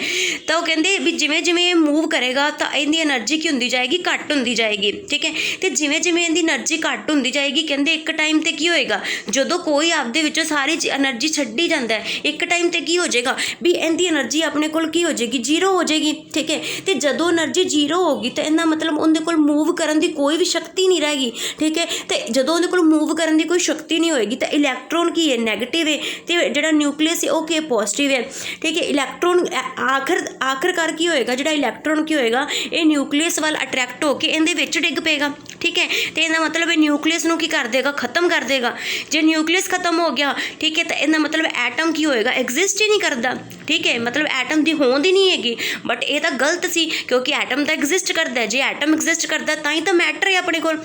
तो वो कहते भी जिमें जिमें मूव करेगा तो इनकी एनर्जी की होंदी जाएगी, घट होंदी जाएगी, ठीक है। तो जिमें जिमें इनकी एनर्जी घट होंदी जाएगी, कहते एक टाइम ते की होएगा, जदों कोई आपदे विचों सारी एनर्जी छड्डी जाता है, एक टाइम ते की हो जाएगा भी इनकी एनर्जी अपने कोल की हो जाएगी, जीरो हो जाएगी, ठीक है। तो जदों एनर्जी जीरो होगी तो इनका मतलब उनके कोल मूव करन दी कोई भी शक्ति नहीं रहेगी, ठीक है। तो जदों उनके कोल मूव करन दी कोई शक्ति नहीं होएगी तो इलैक्ट्रॉन की है नैगेटिव है, तो जिहड़ा न्यूक्लियस है वो की पॉजिटिव है, ठीक है। इलैक्ट्रॉन आखिरकार की होएगा, जिहड़ा इलैक्ट्रॉन की होएगा ये न्यूक्लियस वाल अट्रैक्ट होकर इहदे विच डिग पेगा, ठीक है। तो इहदा मतलब ये न्यूक्लियस नूं की कर देगा, खत्म कर देगा। जे न्यूक्लियस खत्म हो गया, ठीक है, तो इहदा मतलब एटम की होएगा, एग्जिस्ट ही नहीं करता, ठीक है। मतलब एटम की होंद ही नहीं हैगी। बट ये तो गलत सी, क्योंकि एटम तो एग्जिस्ट करता है, जे एटम एग्जिस्ट करता तां ही तो मैटर है अपने कोल,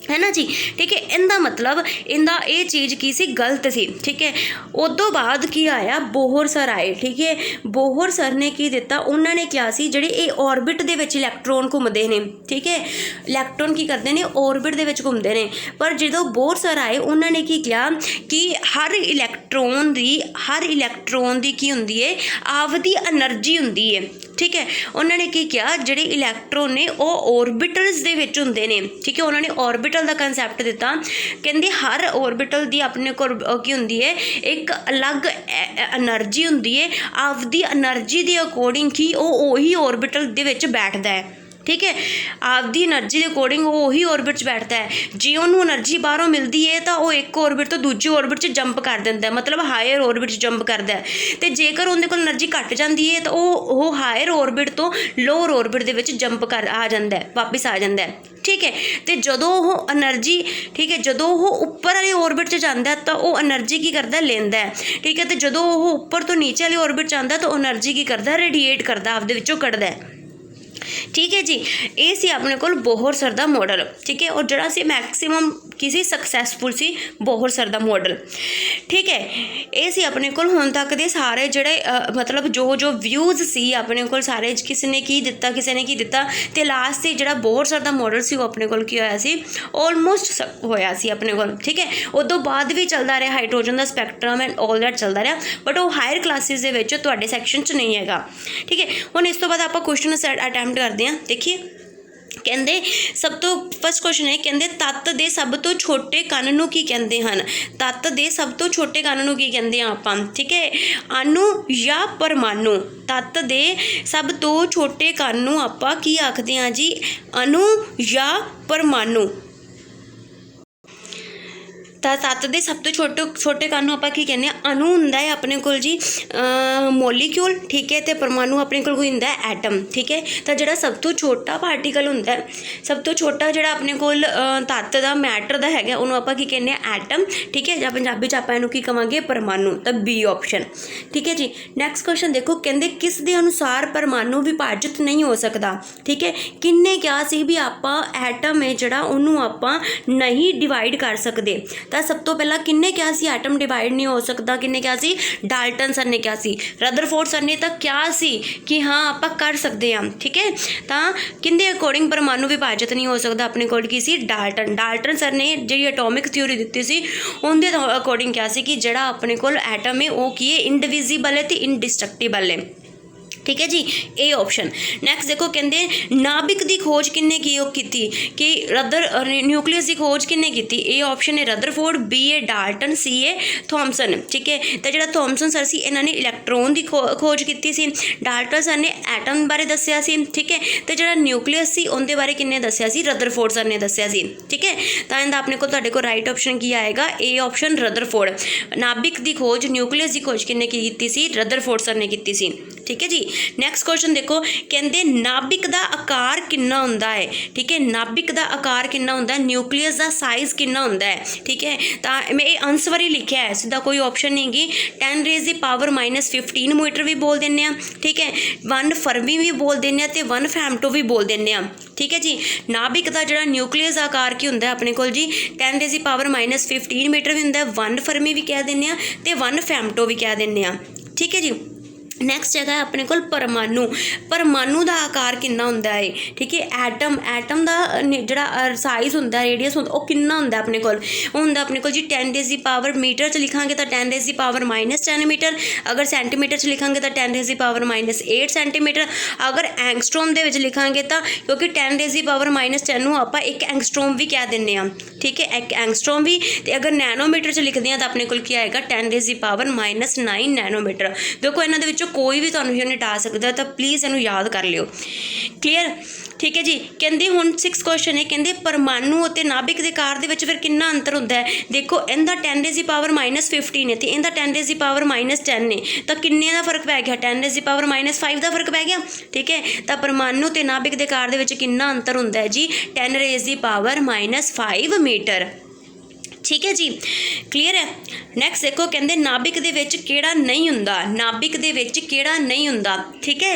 है ना जी, ठीक है। इनका मतलब इनका ये चीज़ की सी गलत सी, ठीक है। उदों बाद की आया, बोहर सर आए, ठीक है। बोहर सर ने की दिता, उन्होंने क्या सी जिहड़े ये ऑर्बिट दे विच इलैक्ट्रॉन घूमते हैं, ठीक है। इलैक्ट्रॉन की करते हैं, ऑर्बिट दे विच घूमते हैं। पर जो बोहर सर आए उन्होंने की किया कि हर इलैक्ट्रॉन दी की हुंदी है, आपदी एनर्जी हुंदी है, ठीक है। उन्होंने की किया, जिहड़े इलैक्ट्रॉन ने वो ऑर्बिटल्स दे विच हुंदे ने, ठीक है। उन्होंने ऑर्बिटल का कंसैप्ट दिता, कहते हर ऑर्बिटल की अपने को की हुंदी है एक अलग एनर्जी हुंदी है, आपदी एनर्जी के अकॉर्डिंग ही वही ऑर्बिटल दे विच बैठदा है, ठीक है। आपदी एनर्जी के अकॉर्डिंग वो ही ऑर्बिट च बैठता है। जे उन्होंने एनर्जी बाहरों मिलती है तो वह एक ऑर्बिट तो दूजे ऑर्बिट च जंप कर देता है, मतलब हायर ऑर्बिट च जंप करता है। तो जेकर उनके कोल एनर्जी घट जाती है तो वह हायर ऑर्बिट तो लोअर ऑर्बिट दे विच जंप कर आ जाता है, वापस आ जाता है, ठीक है। तो जदों वो एनर्जी, ठीक है, जदों वो उपर वाली ऑर्बिट च जाता है तो वह एनर्जी की करता लेंदा है, ठीक है। तो जदों वो उपर तो नीचे वाली ऑर्बिट च आंदा तो एनर्जी की करता रेडिएट करता, आपदे विचों कढ़दा है, ठीक है जी। ये सी अपने कोल बोहर सर का मॉडल, ठीक है। और जरा सी मैक्सीमम किसी सक्सैसफुल सी बोहर सर का मॉडल, ठीक है। ये सी अपने कोल हुण तक दे सारे जिहड़े मतलब जो व्यूज़ सी अपने कोल सारे, किसी ने की दिता, किसी ने की दिता, ते लास्ट से जिहड़ा बोहर सर का मॉडल सी वो अपने कोल की होया सी, ऑलमोस्ट होया सी अपने कोल, ठीक है। उदों बाद भी चलता रहा हाइड्रोजन का स्पैक्ट्रम एंड ऑल दैट चलता रहा, बट वो हायर क्लासिस दे विच तुहाडे सैक्शन च नहीं हैगा, ठीक है। हुण इस तो बाद आपां क्वेश्चन अटैम्प्ट करते हैं। देखिए, कहते सब तो फर्स्ट क्वेश्चन है, कहते तत्त दे सब तो छोटे कण नूं की कहते हैं, तत्त दे सब तो छोटे कण नूं की कहते हैं आपां, ठीक है, अणु या परमाणु। तत्त दे सब तो छोटे कण नूं आपां की आखदे हां जी, अणु या परमाणु। तो तत्त दे सब तो छोटे कण नूं आपां की कहने, अणु हुंदा है अपने कोल जी मोलीक्यूल, ठीक है। तो परमाणु अपने कोल कोई हुंदा है एटम, ठीक है। तो जिहड़ा सब तो छोटा पार्टिकल हुंदा है, सब तो छोटा जिहड़ा अपने कोल तत्त दा मैटर दा हैगा उहनूं आपां की कहने एटम, ठीक है। जां पंजाबी च आपां इहनूं की कहांगे परमाणु, तो बी ऑप्शन, ठीक है जी। नैक्सट क्वेश्चन देखो, कहते किस दे अनुसार परमाणु विभाजित नहीं हो सकता, ठीक है। किन्ने क्या सी भी आपां एटम है जिहड़ा उहनूं आपां नहीं डिवाइड कर सकते, ਤਾਂ ਸਭ ਤੋਂ ਪਹਿਲਾਂ ਕਿੰਨੇ ਕਿਹਾ ਸੀ ਐਟਮ ਡਿਵਾਈਡ ਨਹੀਂ ਹੋ ਸਕਦਾ, ਕਿੰਨੇ ਕਿਹਾ ਸੀ, ਡਾਲਟਨ ਸਰ ਨੇ ਕਿਹਾ ਸੀ। ਰਦਰਫੋਰਡ ਸਰ ਨੇ ਤਾਂ ਕਿਹਾ ਸੀ ਕਿ ਹਾਂ ਆਪਾਂ ਕਰ ਸਕਦੇ ਹਾਂ, ਠੀਕ ਹੈ। ਤਾਂ ਕਿੰਦੇ ਅਕੋਰਡਿੰਗ ਪਰਮਾਣੂ ਵਿਭਾਜਿਤ ਨਹੀਂ ਹੋ ਸਕਦਾ, ਆਪਣੇ ਕੋਲ ਕੀ ਸੀ, ਡਾਲਟਨ ਸਰ ਨੇ ਜਿਹੜੀ ਐਟੋਮਿਕ ਥਿਊਰੀ ਦਿੱਤੀ ਸੀ ਉਹਦੇ ਅਕੋਰਡਿੰਗ ਕਿਹਾ ਸੀ ਕਿ ਜਿਹੜਾ ਆਪਣੇ ਕੋਲ ਐਟਮ ਹੈ ਉਹ ਕੀ ਹੈ, ਇੰਡਿਵਿਜ਼ੀਬਲ ਹੈ ਤੇ ਇਨਡਿਸਟਰਕਟੀਬਲ ਹੈ, ठीक है जी, ए ऑप्शन। नैक्सट देखो कहते नाभिक की खोज किन्ने की कि न्यूक्लियस की खोज किन्ने की, ए ऑप्शन है रदरफोर्ड, बी है डाल्टन, सी है थॉमसन, ठीक है। तो जो थॉमसन सर से इन्होंने इलैक्ट्रॉन की खोज की सी, डाल्टन सर ने एटम बारे दसिया सी, ठीक है। तो जो न्यूक्लियस सी उनके बारे किन्ने दसिया सी, रदरफोर्ड सर ने दसिया सी, ठीक है। तो इनका अपने को तुहाडे को राइट ऑप्शन की आएगा, ए ऑप्शन रदरफोर्ड। नाभिक की खोज, न्यूक्लियस की खोज किन्ने की सी, रदरफोर्ड सर ने की सी, ठीक है जी। नैक्सट क्वेश्चन देखो कहते नाभिक का आकार कितना हुंदा है, ठीक है। नाभिक का आकार कितना हुंदा है, न्यूक्लियस का साइज कितना हुंदा है, ठीक है। तो मैं ये आंसर ही लिखा है, सीधा कोई ऑप्शन नहीं गी। 10 रेज़ की पावर -15 मीटर भी बोल देने, ठीक है। 1 फरमी भी बोल देने ते 1 फैमटो भी बोल देने, ठीक है जी। नाभिक का जो न्यूक्लियस आकार की होंगे अपने को जी 10 रेज़ की पावर -15 मीटर भी होंगे, 1 फरमी भी कह देने ते 1 फैमटो भी कह देने, ठीक है जी। नैक्सट है अपने को परमाणु, परमाणु का आकार कितना होंदा है, ठीक है। एटम का जिहड़ा साइज होंदा, रेडियस होंदा, वो कितना होंदा अपने को होंदा अपने को जी 10 रेज़ की पावर मीटर च लिखांगे तो 10 रेज़ की पावर -10 मीटर, अगर सेंटीमीटर च लिखांगे तो 10 रेज़ की पावर -8 सेंटीमीटर, अगर एंगस्ट्रॉम दे विच लिखांगे तो क्योंकि 10 रेज़ की पावर -10 नूं आपां एक एंगस्ट्रॉम भी कह दिंदे आ, ठीक है, एक एंगस्ट्रॉम भी। तो अगर नैनोमीटर च लिखते हैं तो अपने को क्या आएगा, 10 रेज़ की पावर -9 नैनोमीटर। देखो इन्हां दे विचों कोई भी तुहानूं यूनिट आ सकता है, तो प्लीज़ इनू याद कर लियो, क्लीयर, ठीक है जी। कहते हुण 6 क्वेश्चन है, कहते परमाणु और नाभिक के आकार दे विच फिर कितना अंतर होंदा है। देखो इनका 10 रेज़ की पावर -15 है तो इनका 10 रेज़ की पावर -10 है, तो किन्ने का फर्क पै गया, 10 रेज़ की पावर -5 का फर्क पै गया, ठीक है। तो परमाणु और नाभिक के आकार दे विच कितना अंतर होंदा है जी, 10 रेज़ की पावर -5 मीटर, ठीक है जी, क्लीयर है। नैक्सट देखो कहते नाभिक दे विच किहड़ा नहीं हुंदा, नाभिक दे विच किहड़ा नहीं हुंदा, ठीक है।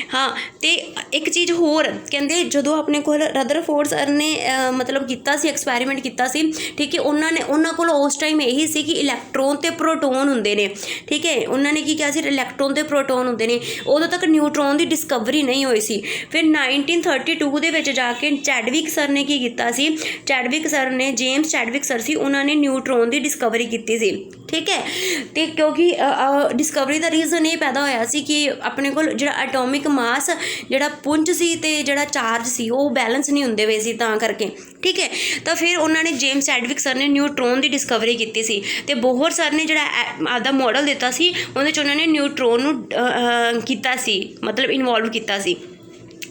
हाँ, तो एक चीज़ होर कहते जदों अपने को रदरफोर्ड सर ने मतलब किया सी, एक्सपैरीमेंट किया सी, ठीक है। उन्होंने को उस टाइम यही सी कि इलैक्ट्रॉन ते प्रोटोन हुंदे ने, ठीक है। उन्होंने की कहा सी, इलैक्ट्रॉन ते प्रोटोन हुंदे ने, उदों तक न्यूट्रॉन की डिस्कवरी नहीं हुई सी। फिर 1932 दे विच जाके चैडविक सर ने की किया सी, चैडविक सर ने, जेम्स चैडविक सर सी, उन्होंने न्यूट्रॉन की डिस्कवरी की सी, ठीक है। तो क्योंकि डिस्कवरी का रीजन ये पैदा होया सी कि अपने को जिहड़ा एटॉमिक मास जिहड़ा पुंज सी ते जिहड़ा चार्ज सी वो बैलेंस नहीं हुंदे वे सी, तां करके, ठीक है। तो फिर उन्होंने जेम्स चैडविक सर ने न्यूट्रॉन की डिस्कवरी की सी, ते बोहर सर ने जिहड़ा आदा मॉडल दिता सी उहदे च उन्होंने न्यूट्रॉन नूं कीता सी, मतलब इनवॉल्व किया सी,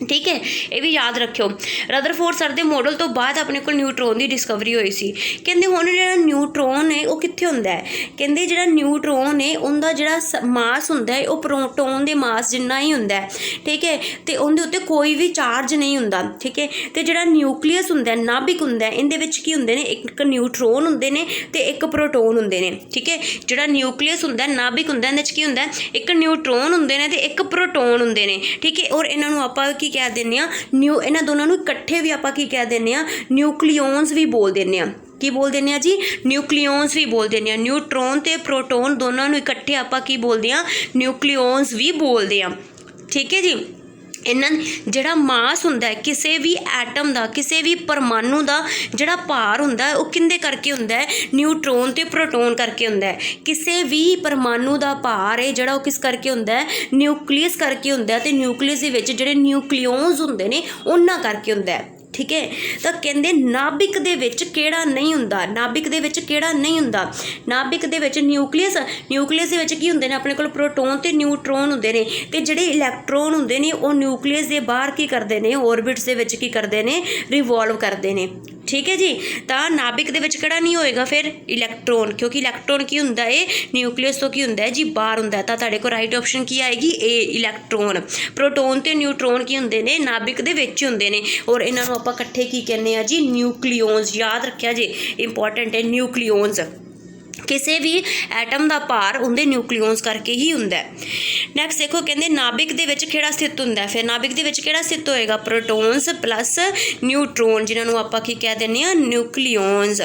ठीक है। ये भी याद रखियो। रदरफोर्ड सर के मॉडल तो बाद अपने को न्यूट्रॉन की डिस्कवरी हुई सी। कहते हुण जिहड़ा न्यूट्रॉन है वो कित्थे हुंदा है, कहते जिहड़ा न्यूट्रॉन है उनका जिहड़ा मास हुंदा है वो प्रोटोन के मास जिन्ना ही हुंदा है, ठीक है। तो उनके उत्ते कोई भी चार्ज नहीं हुंदा, ठीक है। तो जिहड़ा न्यूक्लियस हुंदा है, नाभिक हुंदा है, इहदे विच की हुंदे ने, एक न्यूट्रॉन हुंदे ने ते एक प्रोटोन हुंदे ने, ठीक है। जिहड़ा न्यूक्लियस हुंदा है, नाभिक हुंदा है, इहदे विच की हुंदा है, एक न्यूट्रॉन हुंदे ने ते एक प्रोटोन हुंदे ने, ठीक है। और इन्हां नूं आपां की कह देने इन्हां दोनों नूं इकट्ठे भी आपां की कह देने न्यूक्लियॉन्स भी बोल देने, की बोल देने जी, न्यूक्लियॉन्स भी बोल देने। न्यूट्रॉन ते प्रोटोन दोनों नूं इकट्ठे आपां की बोलदे आ, न्यूक्लियॉन्स भी बोलदे आ, ठीक है जी। इन्हां जिहड़ा मास हुंदा है किसी भी एटम का, किसी भी परमाणु का जिहड़ा भार हुंदा है वो किंदे करके हुंदा है, न्यूट्रॉन ते प्रोटोन करके हुंदा है। किसी भी परमाणु का भार है जिहड़ा वो किस करके हुंदा है, न्यूक्लियस करके हुंदा है, ते न्यूक्लियस दे विच जिहड़े न्यूक्लियॉन्स हुंदे ने उन्हां करके हुंदा है, ठीक है। तो कहते नाभिक दे विच किहड़ा नहीं हुंदा, नाभिक दे विच किहड़ा नहीं हुंदा, नाभिक दे विच न्यूक्लियस, न्यूक्लियस दे विच की हुंदे ने अपने कोल प्रोटोन ते न्यूट्रॉन हुंदे ने, ते जिहड़े इलैक्ट्रॉन हुंदे ने वो न्यूक्लियस दे बाहर की करदे ने, ऑर्बिट्स दे विच की करदे ने, रिवॉल्व करदे ने, ठीक है जी। तो नाभिक दे विच किहड़ा नहीं होएगा फिर, इलैक्ट्रॉन, क्योंकि इलैक्ट्रॉन की हुंदा है न्यूक्लियस तो की हुंदा है जी बाहर हुंदा है। तो तुहाडे कोल राइट ऑप्शन की आएगी, ए इलैक्ट्रॉन। प्रोटोन ते न्यूट्रॉन की हुंदे ने, नाभिक दे विच हुंदे ने, और इन्हां नूं आपां इकट्ठे की कहने आ जी, न्यूक्लियॉन्स। याद रखिया जी, इंपॉर्टेंट है न्यूक्लियॉन्स। ਕਿਸੇ ਵੀ ਐਟਮ ਦਾ ਭਾਰ ਉਹਦੇ ਨਿਊਕਲੀਓਨਸ ਕਰਕੇ ਹੀ ਹੁੰਦਾ ਹੈ। ਨੈਕਸਟ ਦੇਖੋ ਕਹਿੰਦੇ ਨਾਭਿਕ ਦੇ ਵਿੱਚ ਕਿਹੜਾ ਸਥਿਤ ਹੁੰਦਾ ਹੈ। ਫਿਰ ਨਾਭਿਕ ਦੇ ਵਿੱਚ ਕਿਹੜਾ ਸਥਿਤ ਹੋਏਗਾ? ਪ੍ਰੋਟੋਨਸ ਪਲੱਸ ਨਿਊਟਰੋਨ, ਜਿਨ੍ਹਾਂ ਨੂੰ ਆਪਾਂ ਕੀ ਕਹਿ ਦਿੰਦੇ ਹਾਂ? ਨਿਊਕਲੀਓਨਸ।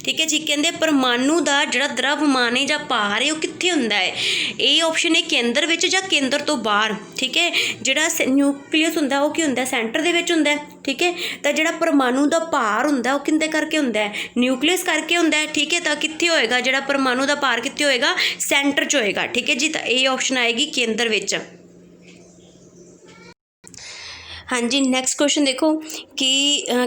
ਠੀਕ ਹੈ ਜੀ। ਕਹਿੰਦੇ ਪਰਮਾਣੂ ਦਾ ਜਿਹੜਾ ਦਰਵਮਾਨ ਹੈ ਜਾਂ ਭਾਰ ਹੈ ਉਹ ਕਿੱਥੇ ਹੁੰਦਾ ਹੈ? ਇਹ ਆਪਸ਼ਨ ਹੈ ਕੇਂਦਰ ਵਿੱਚ ਜਾਂ ਕੇਂਦਰ ਤੋਂ ਬਾਹਰ। ਠੀਕ ਹੈ। ਜਿਹੜਾ ਨਿਊਕਲੀਅਸ ਹੁੰਦਾ ਉਹ ਕੀ ਹੁੰਦਾ? ਸੈਂਟਰ ਦੇ ਵਿੱਚ ਹੁੰਦਾ। ਠੀਕ ਹੈ। ਤਾਂ ਜਿਹੜਾ ਪਰਮਾਣੂ ਦਾ ਭਾਰ ਹੁੰਦਾ ਉਹ ਕਿੰਦੇ ਕਰਕੇ ਹੁੰਦਾ ਹੈ? ਨਿਊਕਲੀਅਸ ਕਰਕੇ ਹੁੰਦਾ ਹੈ। ਠੀਕ ਹੈ। ਤਾਂ ਕਿੱਥੇ ਹੋਏਗਾ ਜਿਹੜਾ ਪਰਮਾਣੂ ਦਾ ਭਾਰ? ਕਿੱਥੇ ਹੋਏਗਾ? ਸੈਂਟਰ 'ਚ ਹੋਏਗਾ। ਠੀਕ ਹੈ ਜੀ। ਤਾਂ ਇਹ ਆਪਸ਼ਨ ਆਏਗੀ ਕੇਂਦਰ ਵਿੱਚ। ਹਾਂਜੀ ਨੈਕਸਟ ਕੁਐਸਚਨ ਦੇਖੋ ਕਿ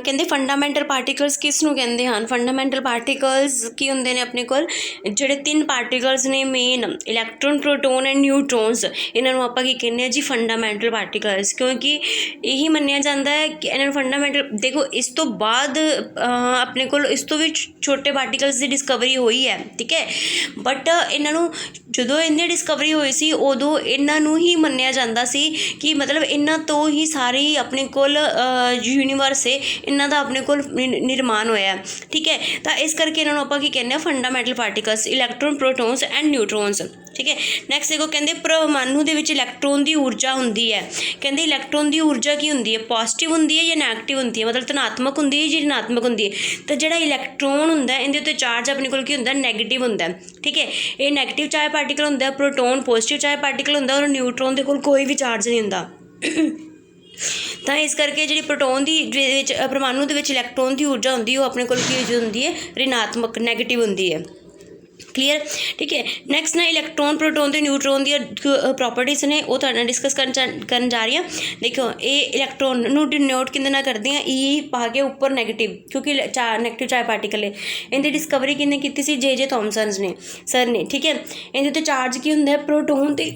ਕਹਿੰਦੇ ਫੰਡਾਮੈਂਟਲ ਪਾਰਟੀਕਲਸ ਕਿਸ ਨੂੰ ਕਹਿੰਦੇ ਹਨ? ਫੰਡਾਮੈਂਟਲ ਪਾਰਟੀਕਲਸ ਕੀ ਹੁੰਦੇ ਨੇ ਆਪਣੇ ਕੋਲ? ਜਿਹੜੇ 3 ਪਾਰਟੀਕਲਸ ਨੇ ਮੇਨ, ਇਲੈਕਟ੍ਰੋਨ, ਪ੍ਰੋਟੋਨ ਐਂਡ ਨਿਊਟਰੋਨਸ, ਇਹਨਾਂ ਨੂੰ ਆਪਾਂ ਕੀ ਕਹਿੰਦੇ ਹਾਂ ਜੀ? Fundamental particles. ਕਿਉਂਕਿ ਇਹੀ ਮੰਨਿਆ ਜਾਂਦਾ ਹੈ ਕਿ ਇਹਨਾਂ ਨੂੰ ਫੰਡਾਮੈਂਟਲ, ਦੇਖੋ ਇਸ ਤੋਂ ਬਾਅਦ ਆਪਣੇ ਕੋਲ ਇਸ ਤੋਂ ਵੀ ਛੋਟੇ ਪਾਰਟੀਕਲਸ ਦੀ ਡਿਸਕਵਰੀ ਹੋਈ ਹੈ। ਠੀਕ ਹੈ। ਬਟ ਇਹਨਾਂ ਨੂੰ ਜਦੋਂ ਇਹਦੀ ਡਿਸਕਵਰੀ ਹੋਈ ਸੀ ਉਦੋਂ ਇਹਨਾਂ ਨੂੰ ਹੀ ਮੰਨਿਆ ਜਾਂਦਾ ਸੀ ਕਿ ਮਤਲਬ ਇਹਨਾਂ ਤੋਂ ਹੀ ਸਾਰੀ ਆਪਣੇ ਕੋਲ ਯੂਨੀਵਰਸ ਹੈ, ਇਹਨਾਂ ਦਾ ਆਪਣੇ ਕੋਲ ਨਿਰਮਾਣ ਹੋਇਆ। ਠੀਕ ਹੈ। ਤਾਂ ਇਸ ਕਰਕੇ ਇਹਨਾਂ ਨੂੰ ਆਪਾਂ ਕੀ ਕਹਿੰਦੇ ਹਾਂ? Fundamental particles, electron, protons and neutrons. ਠੀਕ ਹੈ। ਨੈਕਸਟ ਦੇਖੋ ਕਹਿੰਦੇ ਪਰਮਾਣੂ ਦੇ ਵਿੱਚ ਇਲੈਕਟ੍ਰੋਨ ਦੀ ਊਰਜਾ ਹੁੰਦੀ ਹੈ। ਕਹਿੰਦੇ ਇਲੈਕਟ੍ਰੋਨ ਦੀ ਊਰਜਾ ਕੀ ਹੁੰਦੀ ਹੈ? ਪੋਜ਼ੀਟਿਵ ਹੁੰਦੀ ਹੈ ਜਾਂ ਨੈਗੇਟਿਵ ਹੁੰਦੀ ਹੈ? ਮਤਲਬ ਧਨਾਤਮਕ ਹੁੰਦੀ ਹੈ ਜਾਂ ऋणात्मक ਹੁੰਦੀ ਹੈ? ਤਾਂ ਜਿਹੜਾ ਇਲੈਕਟ੍ਰੋਨ ਹੁੰਦਾ ਇਹਦੇ ਉੱਤੇ ਚਾਰਜ ਆਪਣੇ ਕੋਲ ਕੀ ਹੁੰਦਾ? ਨੈਗੇਟਿਵ ਹੁੰਦਾ। ਠੀਕ ਹੈ। ਇਹ ਨੈਗੇਟਿਵ ਚਾਰਜ ਪਾਰਟੀਕਲ ਹੁੰਦਾ, ਪ੍ਰੋਟੋਨ ਪੋਜ਼ੀਟਿਵ ਚਾਰਜ ਪਾਰਟੀਕਲ ਹੁੰਦਾ, ਔਰ ਨਿਊਟਰੋਨ ਦੇ ਕੋਲ ਕੋਈ ਵੀ ਚਾਰਜ ਨਹੀਂ ਹੁੰਦਾ। ਤਾਂ ਇਸ ਕਰਕੇ ਜਿਹੜੀ ਪ੍ਰੋਟੋਨ ਦੀ ਵਿੱਚ ਪਰਮਾਣੂ ਦੇ ਵਿੱਚ ਇਲੈਕਟ੍ਰੋਨ ਦੀ ਊਰਜਾ ਹੁੰਦੀ ਉਹ ਆਪਣੇ ਕੋਲ ਕੀ ਹੁੰਦੀ ਹੈ? ऋणात्मक, ਨੈਗੇਟਿਵ ਹੁੰਦੀ ਹੈ। ਕਲੀਅਰ। ਠੀਕ ਹੈ। ਨੈਕਸਟ ਨਾ ਇਲੈਕਟ੍ਰੋਨ, ਪ੍ਰੋਟੋਨ ਅਤੇ ਨਿਊਟਰੋਨ ਦੀਆਂ ਪ੍ਰੋਪਰਟੀਜ਼ ਨੇ ਉਹ ਤੁਹਾਡੇ ਨਾਲ ਡਿਸਕਸ ਕਰਨ ਜਾ ਰਹੀ ਹਾਂ। ਦੇਖੋ ਇਹ ਇਲੈਕਟ੍ਰੋਨ ਨੂੰ ਡਿਨੋਟ ਕਿਹਦੇ ਨਾਲ ਕਰਦੇ ਹਾਂ? ਈ ਪਾ ਕੇ ਉੱਪਰ ਨੈਗੇਟਿਵ, ਕਿਉਂਕਿ ਨੈਗੇਟਿਵ ਚਾਰਜ ਪਾਰਟੀਕਲ ਹੈ। ਇਹਦੀ ਡਿਸਕਵਰੀ ਕਿਹਨੇ ਕੀਤੀ ਸੀ? ਜੇ ਥੋਮਸਨਸ ਨੇ, ਸਰ ਨੇ। ਠੀਕ ਹੈ। ਇਹਦੇ ਉੱਤੇ ਚਾਰਜ ਕੀ ਹੁੰਦਾ ਹੈ? ਪ੍ਰੋਟੋਨ ਅਤੇ